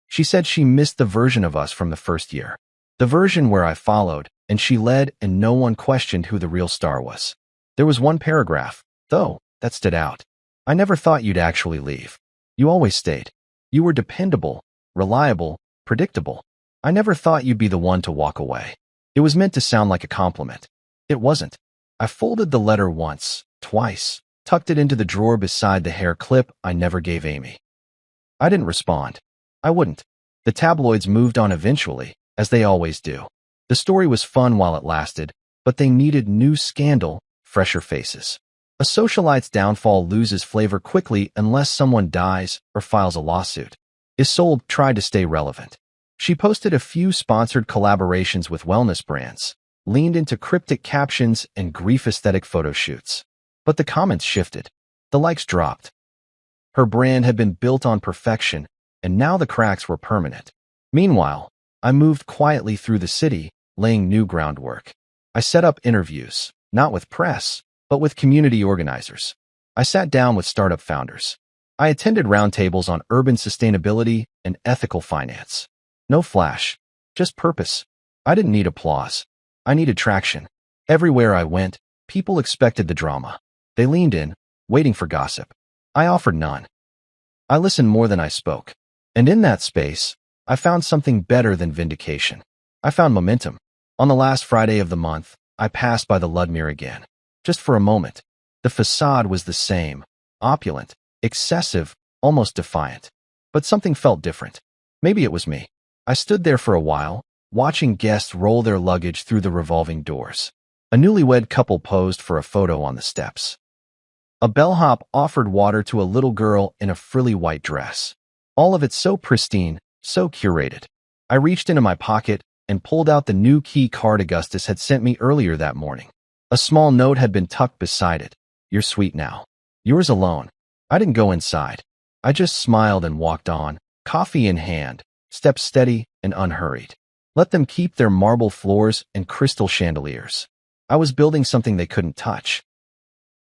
She said she missed the version of us from the first year. The version where I followed, and she led, and no one questioned who the real star was. There was one paragraph, though, that stood out. I never thought you'd actually leave. You always stayed. You were dependable, reliable, predictable. I never thought you'd be the one to walk away. It was meant to sound like a compliment. It wasn't. I folded the letter once, twice, tucked it into the drawer beside the hair clip I never gave Amy. I didn't respond. I wouldn't. The tabloids moved on eventually, as they always do. The story was fun while it lasted, but they needed new scandal, fresher faces. A socialite's downfall loses flavor quickly unless someone dies or files a lawsuit. Isolde tried to stay relevant. She posted a few sponsored collaborations with wellness brands, leaned into cryptic captions and grief-aesthetic photo shoots. But the comments shifted. The likes dropped. Her brand had been built on perfection, and now the cracks were permanent. Meanwhile, I moved quietly through the city, laying new groundwork. I set up interviews, not with press, but with community organizers. I sat down with startup founders. I attended roundtables on urban sustainability and ethical finance. No flash, just purpose. I didn't need applause. I needed traction. Everywhere I went, people expected the drama. They leaned in, waiting for gossip. I offered none. I listened more than I spoke. And in that space, I found something better than vindication. I found momentum. On the last Friday of the month, I passed by the Ludmere again. Just for a moment. The facade was the same. Opulent, excessive, almost defiant. But something felt different. Maybe it was me. I stood there for a while, watching guests roll their luggage through the revolving doors. A newlywed couple posed for a photo on the steps. A bellhop offered water to a little girl in a frilly white dress. All of it so pristine, so curated. I reached into my pocket and pulled out the new key card Augustus had sent me earlier that morning. A small note had been tucked beside it. You're sweet now. Yours alone. I didn't go inside. I just smiled and walked on, coffee in hand, steps steady and unhurried. Let them keep their marble floors and crystal chandeliers. I was building something they couldn't touch.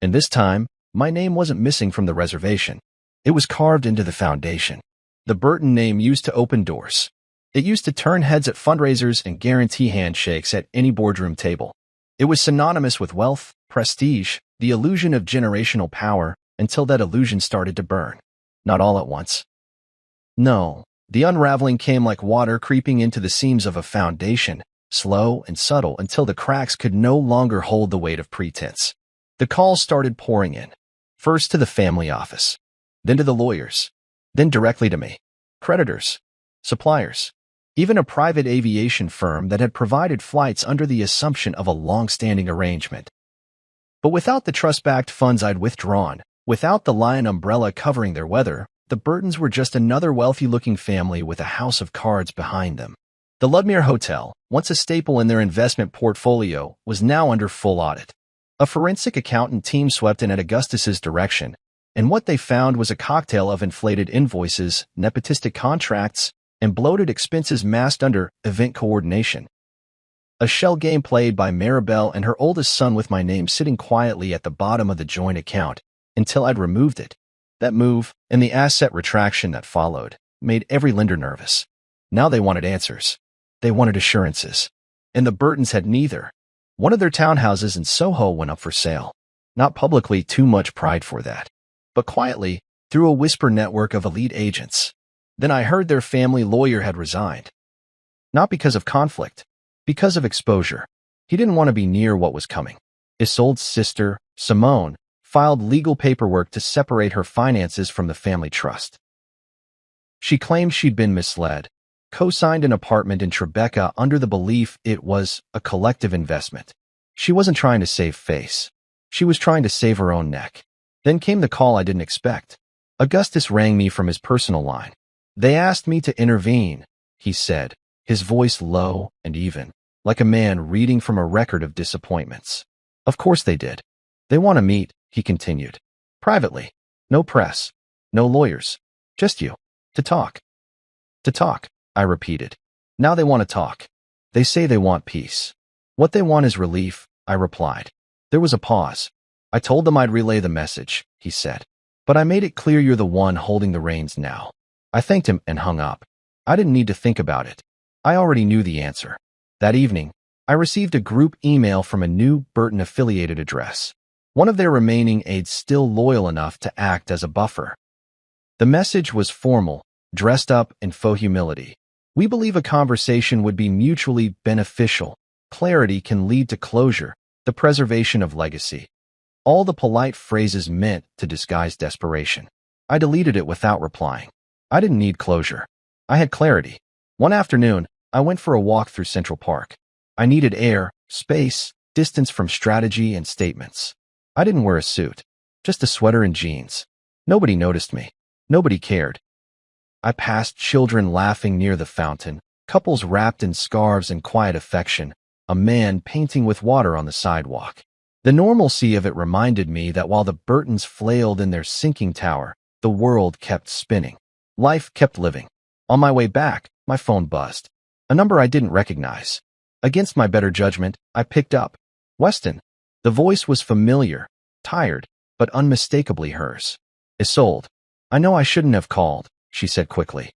And this time, my name wasn't missing from the reservation. It was carved into the foundation. The Burton name used to open doors. It used to turn heads at fundraisers and guarantee handshakes at any boardroom table. It was synonymous with wealth, prestige, the illusion of generational power, until that illusion started to burn. Not all at once. No, the unraveling came like water creeping into the seams of a foundation, slow and subtle until the cracks could no longer hold the weight of pretense. The calls started pouring in, first to the family office, then to the lawyers, then directly to me. Creditors, suppliers, even a private aviation firm that had provided flights under the assumption of a long-standing arrangement. But without the trust-backed funds I'd withdrawn, without the lion umbrella covering their weather, the Burtons were just another wealthy-looking family with a house of cards behind them. The Ludmere Hotel, once a staple in their investment portfolio, was now under full audit. A forensic accountant team swept in at Augustus's direction, and what they found was a cocktail of inflated invoices, nepotistic contracts, and bloated expenses masked under event coordination. A shell game played by Maribel and her oldest son with my name sitting quietly at the bottom of the joint account until I'd removed it. That move, and the asset retraction that followed, made every lender nervous. Now they wanted answers. They wanted assurances. And the Burtons had neither. One of their townhouses in Soho went up for sale. Not publicly, too much pride for that. But quietly, through a whisper network of elite agents. Then I heard their family lawyer had resigned. Not because of conflict, because of exposure. He didn't want to be near what was coming. Isolde's sister, Simone, filed legal paperwork to separate her finances from the family trust. She claimed she'd been misled, co-signed an apartment in Tribeca under the belief it was a collective investment. She wasn't trying to save face. She was trying to save her own neck. Then came the call I didn't expect. Augustus rang me from his personal line. They asked me to intervene, he said, his voice low and even, like a man reading from a record of disappointments. Of course they did. They want to meet, he continued. Privately. No press. No lawyers. Just you. To talk. To talk, I repeated. Now they want to talk. They say they want peace. What they want is relief, I replied. There was a pause. I told them I'd relay the message, he said. But I made it clear you're the one holding the reins now. I thanked him and hung up. I didn't need to think about it. I already knew the answer. That evening, I received a group email from a new Burton-affiliated address. One of their remaining aides still loyal enough to act as a buffer. The message was formal, dressed up in faux humility. We believe a conversation would be mutually beneficial. Clarity can lead to closure, the preservation of legacy. All the polite phrases meant to disguise desperation. I deleted it without replying. I didn't need closure. I had clarity. One afternoon, I went for a walk through Central Park. I needed air, space, distance from strategy and statements. I didn't wear a suit, just a sweater and jeans. Nobody noticed me. Nobody cared. I passed children laughing near the fountain, couples wrapped in scarves and quiet affection, a man painting with water on the sidewalk. The normalcy of it reminded me that while the Burtons flailed in their sinking tower, the world kept spinning. Life kept living. On my way back, my phone buzzed. A number I didn't recognize. Against my better judgment, I picked up. Weston. The voice was familiar, tired, but unmistakably hers. Isolde. I know I shouldn't have called, she said quickly.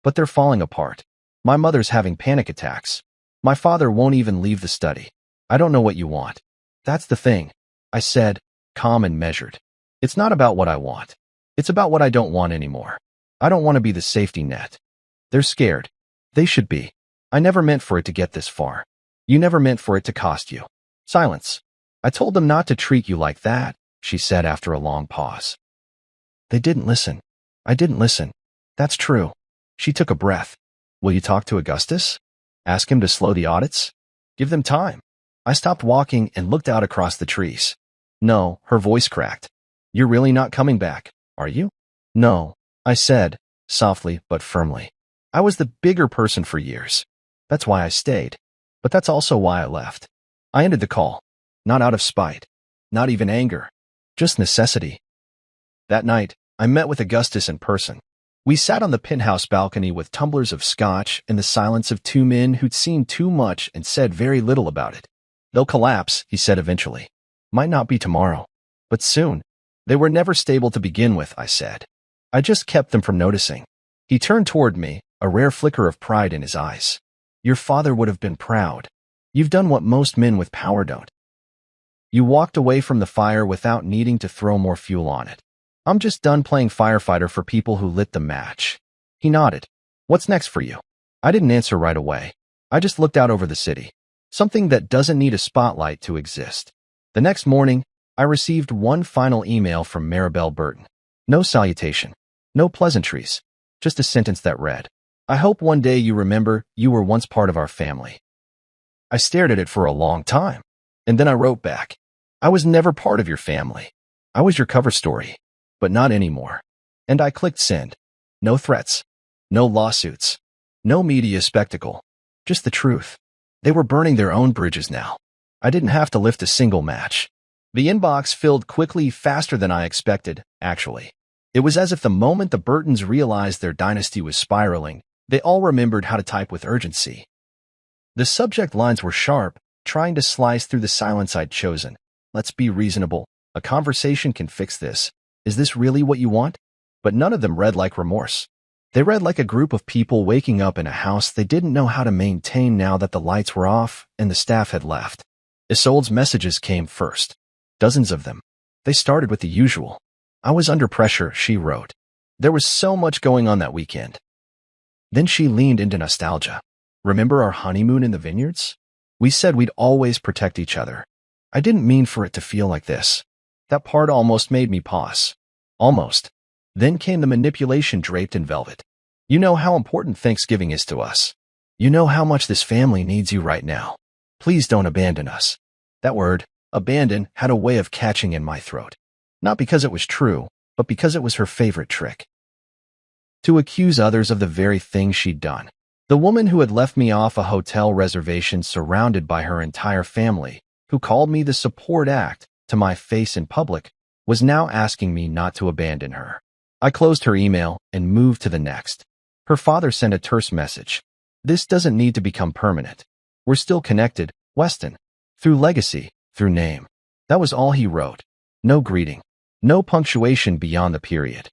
But they're falling apart. My mother's having panic attacks. My father won't even leave the study. I don't know what you want. That's the thing, I said, calm and measured. It's not about what I want. It's about what I don't want anymore. I don't want to be the safety net. They're scared. They should be. I never meant for it to get this far. You never meant for it to cost you. Silence. I told them not to treat you like that, she said after a long pause. They didn't listen. I didn't listen. That's true. She took a breath. Will you talk to Augustus? Ask him to slow the audits? Give them time. I stopped walking and looked out across the trees. No, her voice cracked. You're really not coming back, are you? No, I said, softly but firmly. I was the bigger person for years. That's why I stayed. But that's also why I left. I ended the call. Not out of spite. Not even anger. Just necessity. That night, I met with Augustus in person. We sat on the penthouse balcony with tumblers of scotch in the silence of two men who'd seen too much and said very little about it. They'll collapse, he said eventually. Might not be tomorrow, but soon. They were never stable to begin with, I said. I just kept them from noticing. He turned toward me, a rare flicker of pride in his eyes. Your father would have been proud. You've done what most men with power don't. You walked away from the fire without needing to throw more fuel on it. I'm just done playing firefighter for people who lit the match. He nodded. What's next for you? I didn't answer right away. I just looked out over the city. Something that doesn't need a spotlight to exist. The next morning, I received one final email from Maribel Burton. No salutation. No pleasantries. Just a sentence that read, I hope one day you remember you were once part of our family. I stared at it for a long time. And then I wrote back. I was never part of your family. I was your cover story. But not anymore. And I clicked send. No threats. No lawsuits. No media spectacle. Just the truth. They were burning their own bridges now. I didn't have to lift a single match. The inbox filled quickly, faster than I expected, actually. It was as if the moment the Burtons realized their dynasty was spiraling, they all remembered how to type with urgency. The subject lines were sharp, trying to slice through the silence I'd chosen. Let's be reasonable. A conversation can fix this. Is this really what you want? But none of them read like remorse. They read like a group of people waking up in a house they didn't know how to maintain now that the lights were off and the staff had left. Isolde's messages came first. Dozens of them. They started with the usual. I was under pressure, she wrote. There was so much going on that weekend. Then she leaned into nostalgia. Remember our honeymoon in the vineyards? We said we'd always protect each other. I didn't mean for it to feel like this. That part almost made me pause. Almost. Then came the manipulation draped in velvet. You know how important Thanksgiving is to us. You know how much this family needs you right now. Please don't abandon us. That word, abandon, had a way of catching in my throat. Not because it was true, but because it was her favorite trick. To accuse others of the very thing she'd done. The woman who had left me off a hotel reservation surrounded by her entire family, who called me the support act to my face in public, was now asking me not to abandon her. I closed her email and moved to the next. Her father sent a terse message. This doesn't need to become permanent. We're still connected, Weston. Through legacy, through name. That was all he wrote. No greeting. No punctuation beyond the period.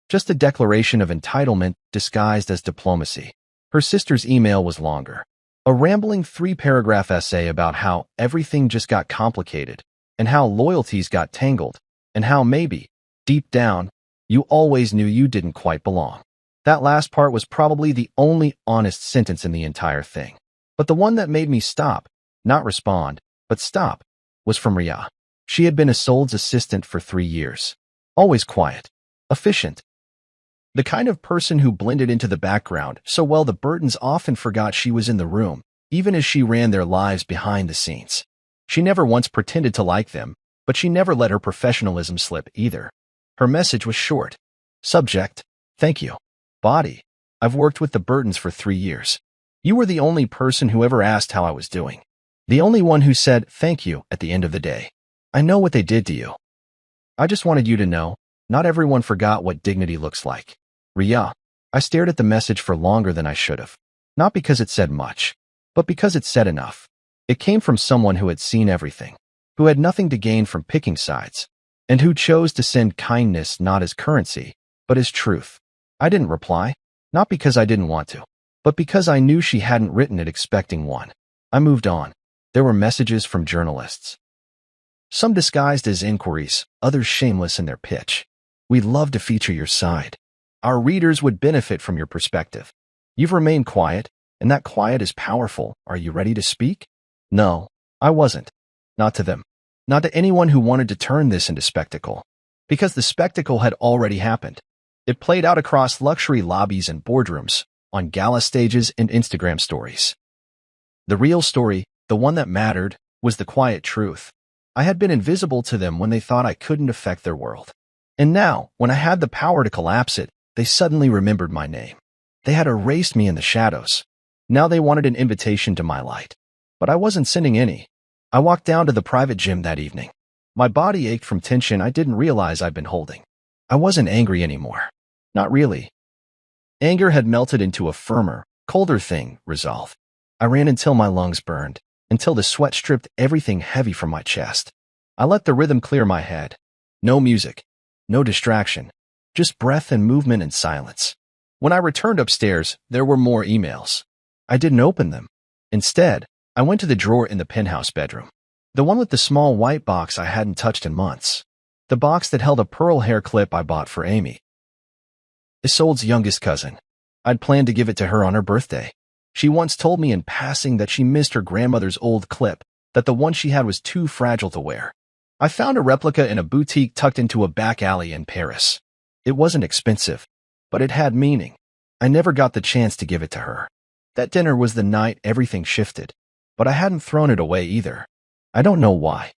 Just a declaration of entitlement disguised as diplomacy. Her sister's email was longer. A rambling 3-paragraph essay about how everything just got complicated, and how loyalties got tangled, and how maybe, deep down, you always knew you didn't quite belong. That last part was probably the only honest sentence in the entire thing. But the one that made me stop, not respond, but stop, was from Ria. She had been Isolde's assistant for 3 years. Always quiet. Efficient. The kind of person who blended into the background so well the Burtons often forgot she was in the room, even as she ran their lives behind the scenes. She never once pretended to like them, but she never let her professionalism slip either. Her message was short. Subject, thank you. Body, I've worked with the Burtons for 3 years. You were the only person who ever asked how I was doing. The only one who said thank you at the end of the day. I know what they did to you. I just wanted you to know, not everyone forgot what dignity looks like. Ria, I stared at the message for longer than I should have. Not because it said much, but because it said enough. It came from someone who had seen everything, who had nothing to gain from picking sides, and who chose to send kindness not as currency, but as truth. I didn't reply, not because I didn't want to, but because I knew she hadn't written it expecting one. I moved on. There were messages from journalists. Some disguised as inquiries, others shameless in their pitch. We'd love to feature your side. Our readers would benefit from your perspective. You've remained quiet, and that quiet is powerful. Are you ready to speak? No, I wasn't. Not to them. Not to anyone who wanted to turn this into spectacle. Because the spectacle had already happened. It played out across luxury lobbies and boardrooms, on gala stages and Instagram stories. The real story, the one that mattered, was the quiet truth. I had been invisible to them when they thought I couldn't affect their world. And now, when I had the power to collapse it, they suddenly remembered my name. They had erased me in the shadows. Now they wanted an invitation to my light. But I wasn't sending any. I walked down to the private gym that evening. My body ached from tension I didn't realize I'd been holding. I wasn't angry anymore. Not really. Anger had melted into a firmer, colder thing, resolve. I ran until my lungs burned, until the sweat stripped everything heavy from my chest. I let the rhythm clear my head. No music, no distraction, just breath and movement and silence. When I returned upstairs, there were more emails. I didn't open them. Instead, I went to the drawer in the penthouse bedroom. The one with the small white box I hadn't touched in months. The box that held a pearl hair clip I bought for Amy. Isolde's youngest cousin. I'd planned to give it to her on her birthday. She once told me in passing that she missed her grandmother's old clip, that the one she had was too fragile to wear. I found a replica in a boutique tucked into a back alley in Paris. It wasn't expensive, but it had meaning. I never got the chance to give it to her. That dinner was the night everything shifted, but I hadn't thrown it away either. I don't know why.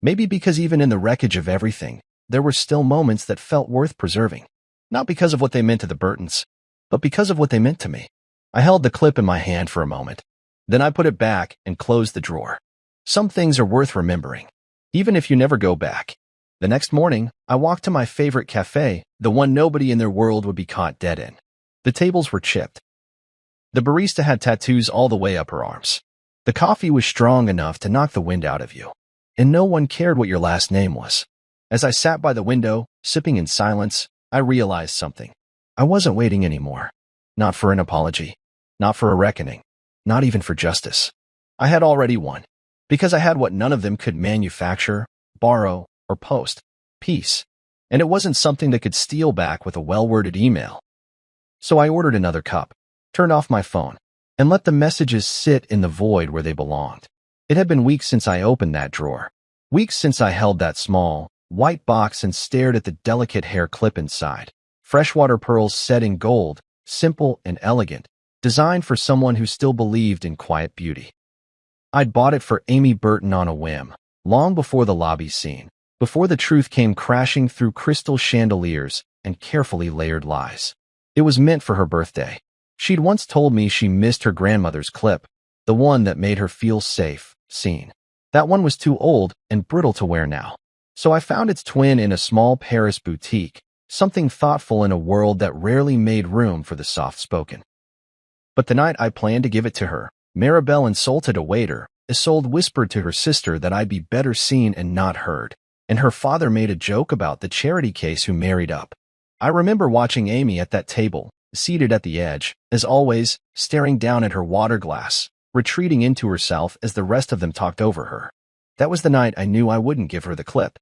Maybe because even in the wreckage of everything, there were still moments that felt worth preserving. Not because of what they meant to the Burtons, but because of what they meant to me. I held the clip in my hand for a moment. Then I put it back and closed the drawer. Some things are worth remembering, even if you never go back. The next morning, I walked to my favorite cafe, the one nobody in their world would be caught dead in. The tables were chipped. The barista had tattoos all the way up her arms. The coffee was strong enough to knock the wind out of you. And no one cared what your last name was. As I sat by the window, sipping in silence, I realized something. I wasn't waiting anymore. Not for an apology. Not for a reckoning. Not even for justice. I had already won. Because I had what none of them could manufacture, borrow, or post. Peace. And it wasn't something that could steal back with a well-worded email. So I ordered another cup, turned off my phone, and let the messages sit in the void where they belonged. It had been weeks since I opened that drawer. Weeks since I held that small, white box and stared at the delicate hair clip inside. Freshwater pearls set in gold, simple and elegant, designed for someone who still believed in quiet beauty. I'd bought it for Amy Burton on a whim, long before the lobby scene, before the truth came crashing through crystal chandeliers and carefully layered lies. It was meant for her birthday. She'd once told me she missed her grandmother's clip, the one that made her feel safe, seen. That one was too old and brittle to wear now. So I found its twin in a small Paris boutique, something thoughtful in a world that rarely made room for the soft-spoken. But the night I planned to give it to her, Maribel insulted a waiter. Isolde whispered to her sister that I'd be better seen and not heard, and her father made a joke about the charity case who married up. I remember watching Amy at that table, seated at the edge, as always, staring down at her water glass, retreating into herself as the rest of them talked over her. That was the night I knew I wouldn't give her the clip.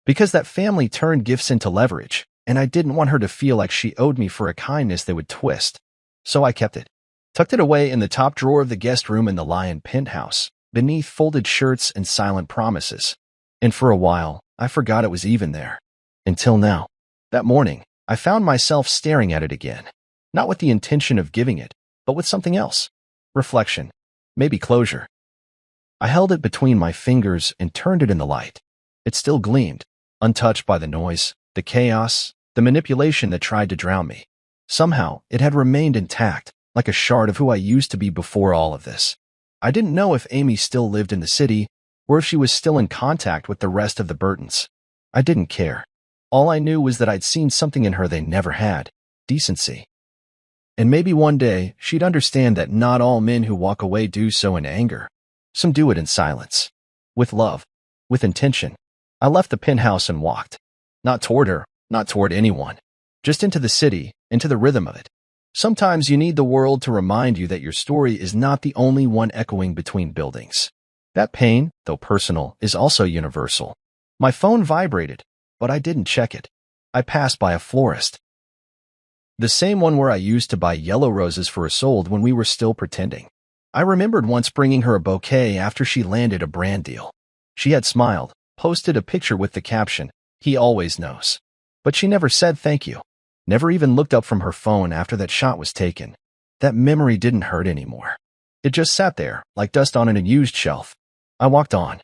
Because that family turned gifts into leverage, and I didn't want her to feel like she owed me for a kindness they would twist. So I kept it. Tucked it away in the top drawer of the guest room in the Lion penthouse, beneath folded shirts and silent promises. And for a while, I forgot it was even there. Until now. That morning, I found myself staring at it again. Not with the intention of giving it, but with something else. Reflection. Maybe closure. I held it between my fingers and turned it in the light. It still gleamed, untouched by the noise, the chaos, the manipulation that tried to drown me. Somehow, it had remained intact, like a shard of who I used to be before all of this. I didn't know if Amy still lived in the city, or if she was still in contact with the rest of the Burtons. I didn't care. All I knew was that I'd seen something in her they never had, decency. And maybe one day, she'd understand that not all men who walk away do so in anger. Some do it in silence. With love. With intention. I left the penthouse and walked. Not toward her, not toward anyone. Just into the city, into the rhythm of it. Sometimes you need the world to remind you that your story is not the only one echoing between buildings. That pain, though personal, is also universal. My phone vibrated, but I didn't check it. I passed by a florist. The same one where I used to buy yellow roses for Isolde when we were still pretending. I remembered once bringing her a bouquet after she landed a brand deal. She had smiled, posted a picture with the caption, "He always knows." But she never said thank you. Never even looked up from her phone after that shot was taken. That memory didn't hurt anymore. It just sat there, like dust on an unused shelf. I walked on.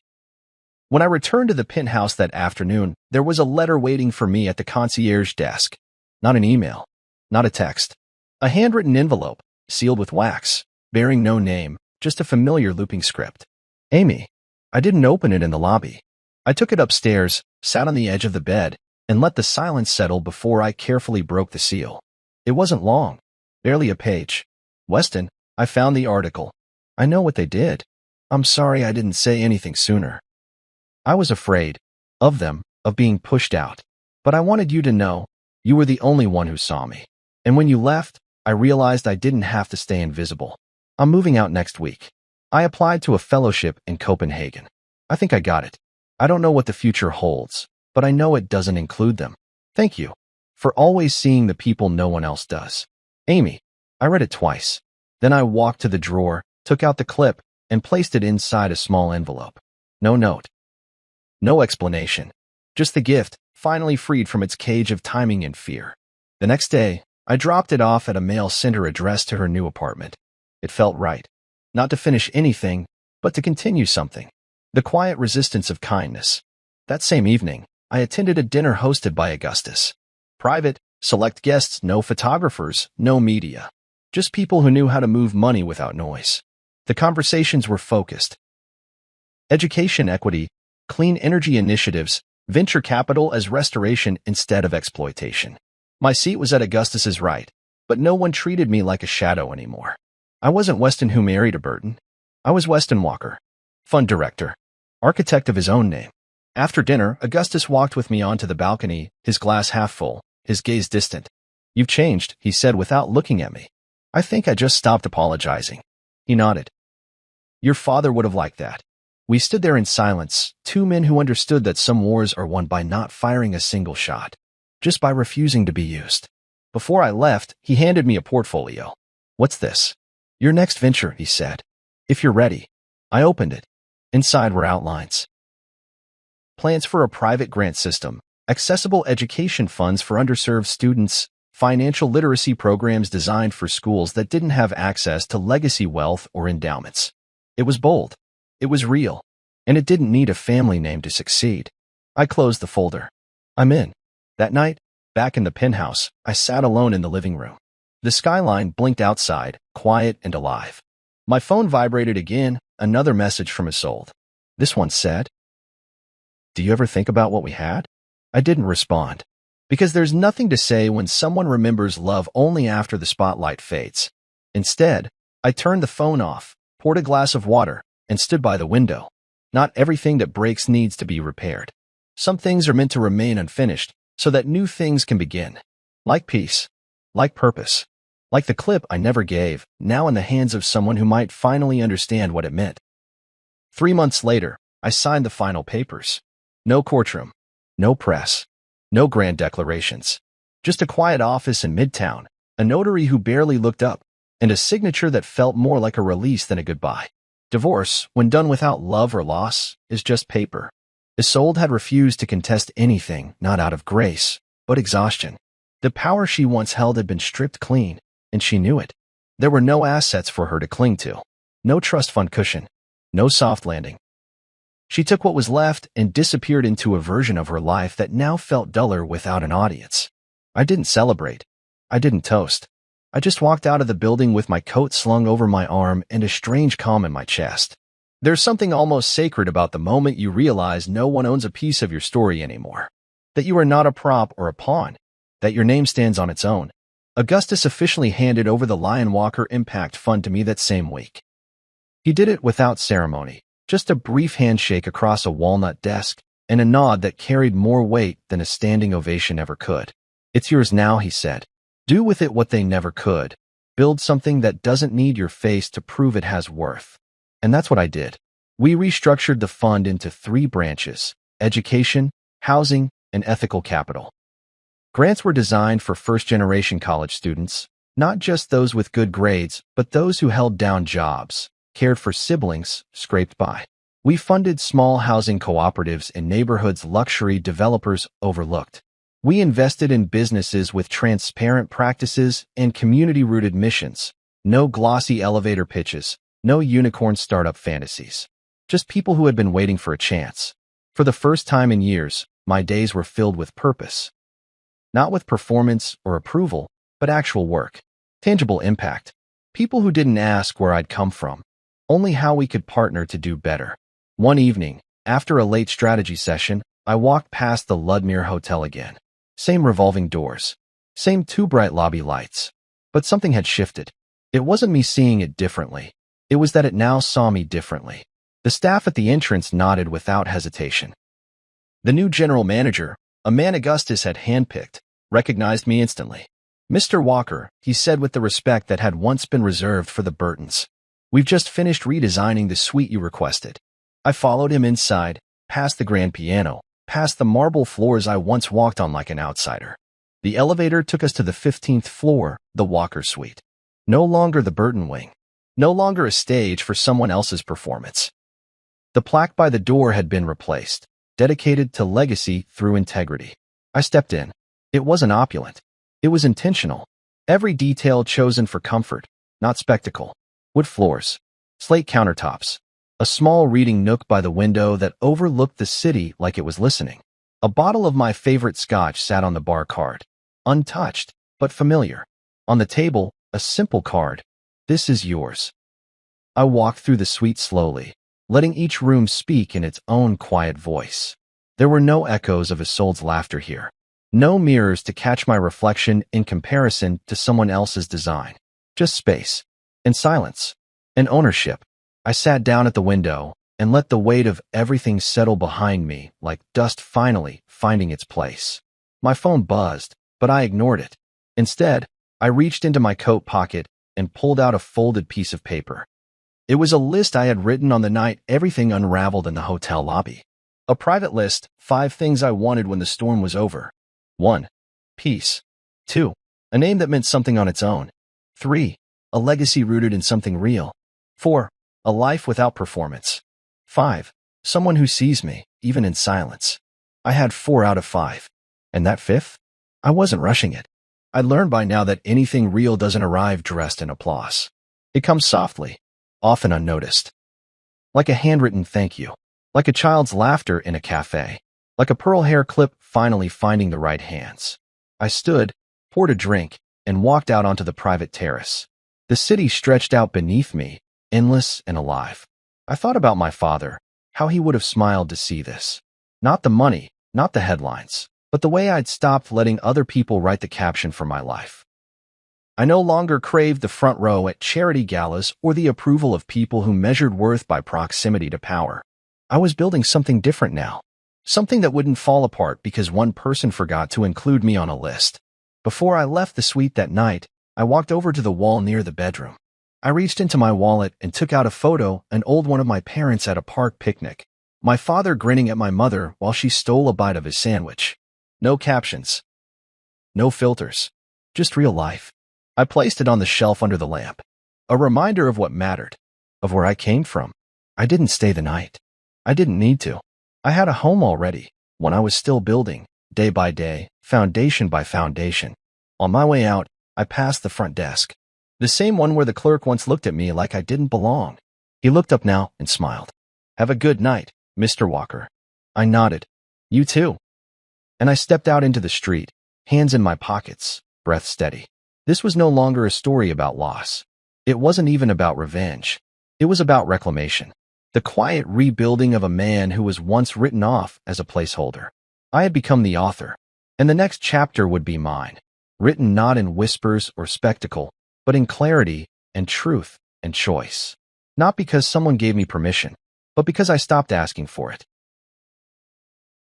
When I returned to the penthouse that afternoon, there was a letter waiting for me at the concierge desk. Not an email. Not a text. A handwritten envelope, sealed with wax, bearing no name, just a familiar looping script. Amy. I didn't open it in the lobby. I took it upstairs, sat on the edge of the bed, and let the silence settle before I carefully broke the seal. It wasn't long. Barely a page. Weston, I found the article. I know what they did. I'm sorry I didn't say anything sooner. I was afraid. Of them, of being pushed out. But I wanted you to know, you were the only one who saw me. And when you left, I realized I didn't have to stay invisible. I'm moving out next week. I applied to a fellowship in Copenhagen. I think I got it. I don't know what the future holds, but I know it doesn't include them. Thank you for always seeing the people no one else does. Amy. I read it twice. Then I walked to the drawer, took out the clip, and placed it inside a small envelope. No note. No explanation. Just the gift, finally freed from its cage of timing and fear. The next day, I dropped it off at a mail center addressed to her new apartment. It felt right. Not to finish anything, but to continue something. The quiet resistance of kindness. That same evening, I attended a dinner hosted by Augustus. Private, select guests, no photographers, no media. Just people who knew how to move money without noise. The conversations were focused. Education equity, clean energy initiatives, venture capital as restoration instead of exploitation. My seat was at Augustus's right, but no one treated me like a shadow anymore. I wasn't Weston who married a Burton. I was Weston Walker, fund director, architect of his own name. After dinner, Augustus walked with me onto the balcony, his glass half full, his gaze distant. You've changed, he said without looking at me. I think I just stopped apologizing. He nodded. Your father would have liked that. We stood there in silence, two men who understood that some wars are won by not firing a single shot, just by refusing to be used. Before I left, he handed me a portfolio. What's this? Your next venture, he said. If you're ready. I opened it. Inside were outlines. Plans for a private grant system, accessible education funds for underserved students, financial literacy programs designed for schools that didn't have access to legacy wealth or endowments. It was bold. It was real. And it didn't need a family name to succeed. I closed the folder. I'm in. That night, back in the penthouse, I sat alone in the living room. The skyline blinked outside, quiet and alive. My phone vibrated again, another message from Isolde. This one said, "Do you ever think about what we had?" I didn't respond, because there's nothing to say when someone remembers love only after the spotlight fades. Instead, I turned the phone off, poured a glass of water, and stood by the window. Not everything that breaks needs to be repaired. Some things are meant to remain unfinished so that new things can begin. Like peace, like purpose, like the clip I never gave, now in the hands of someone who might finally understand what it meant. 3 months later, I signed the final papers. No courtroom, no press, no grand declarations. Just a quiet office in Midtown, a notary who barely looked up, and a signature that felt more like a release than a goodbye. Divorce, when done without love or loss, is just paper. Isolde had refused to contest anything, not out of grace, but exhaustion. The power she once held had been stripped clean, and she knew it. There were no assets for her to cling to. No trust fund cushion. No soft landing. She took what was left and disappeared into a version of her life that now felt duller without an audience. I didn't celebrate. I didn't toast. I just walked out of the building with my coat slung over my arm and a strange calm in my chest. There's something almost sacred about the moment you realize no one owns a piece of your story anymore. That you are not a prop or a pawn. That your name stands on its own. Augustus officially handed over the Lion Walker Impact Fund to me that same week. He did it without ceremony, just a brief handshake across a walnut desk and a nod that carried more weight than a standing ovation ever could. "It's yours now," he said. "Do with it what they never could. Build something that doesn't need your face to prove it has worth." And that's what I did. We restructured the fund into 3 branches: education, housing, and ethical capital. Grants were designed for first-generation college students, not just those with good grades, but those who held down jobs, cared for siblings, scraped by. We funded small housing cooperatives in neighborhoods luxury developers overlooked. We invested in businesses with transparent practices and community-rooted missions. No glossy elevator pitches, no unicorn startup fantasies. Just people who had been waiting for a chance. For the first time in years, my days were filled with purpose. Not with performance or approval, but actual work. Tangible impact. People who didn't ask where I'd come from, only how we could partner to do better. One evening, after a late strategy session, I walked past the Ludmere Hotel again. Same revolving doors. Same 2 bright lobby lights. But something had shifted. It wasn't me seeing it differently. It was that it now saw me differently. The staff at the entrance nodded without hesitation. The new general manager, a man Augustus had handpicked, recognized me instantly. "Mr. Walker," he said with the respect that had once been reserved for the Burtons. "We've just finished redesigning the suite you requested." I followed him inside, past the grand piano, past the marble floors I once walked on like an outsider. The elevator took us to the 15th floor, the Walker suite. No longer the Burton wing. No longer a stage for someone else's performance. The plaque by the door had been replaced, dedicated to legacy through integrity. I stepped in. It wasn't opulent. It was intentional. Every detail chosen for comfort, not spectacle. Wood floors, slate countertops, a small reading nook by the window that overlooked the city like it was listening. A bottle of my favorite scotch sat on the bar card, untouched, but familiar. On the table, a simple card. "This is yours." I walked through the suite slowly, letting each room speak in its own quiet voice. There were no echoes of Isolde's laughter here. No mirrors to catch my reflection in comparison to someone else's design. Just space, and silence, and ownership. I sat down at the window and let the weight of everything settle behind me like dust finally finding its place. My phone buzzed, but I ignored it. Instead, I reached into my coat pocket and pulled out a folded piece of paper. It was a list I had written on the night everything unraveled in the hotel lobby. A private list, 5 things I wanted when the storm was over. 1. Peace. 2. A name that meant something on its own. 3. A legacy rooted in something real. 4. A life without performance. 5. Someone who sees me, even in silence. I had 4 out of 5. And that 5th? I wasn't rushing it. I'd learned by now that anything real doesn't arrive dressed in applause. It comes softly, often unnoticed. Like a handwritten thank you. Like a child's laughter in a cafe. like a pearl hair clip finally finding the right hands. I stood, poured a drink, and walked out onto the private terrace. The city stretched out beneath me, endless and alive. I thought about my father, how he would have smiled to see this. Not the money, not the headlines, but the way I'd stopped letting other people write the caption for my life. I no longer craved the front row at charity galas or the approval of people who measured worth by proximity to power. I was building something different now, something that wouldn't fall apart because one person forgot to include me on a list. Before I left the suite that night, I walked over to the wall near the bedroom. I reached into my wallet and took out a photo, an old one of my parents at a park picnic. My father grinning at my mother while she stole a bite of his sandwich. No captions. No filters. Just real life. I placed it on the shelf under the lamp. A reminder of what mattered. Of where I came from. I didn't stay the night. I didn't need to. I had a home already, one I was still building, day by day, foundation by foundation. On my way out, I passed the front desk. The same one where the clerk once looked at me like I didn't belong. He looked up now and smiled. "Have a good night, Mr. Walker." I nodded. "You too." And I stepped out into the street, hands in my pockets, breath steady. This was no longer a story about loss. It wasn't even about revenge. It was about reclamation. The quiet rebuilding of a man who was once written off as a placeholder. I had become the author, and the next chapter would be mine, written not in whispers or spectacle, but in clarity and truth and choice. Not because someone gave me permission, but because I stopped asking for it.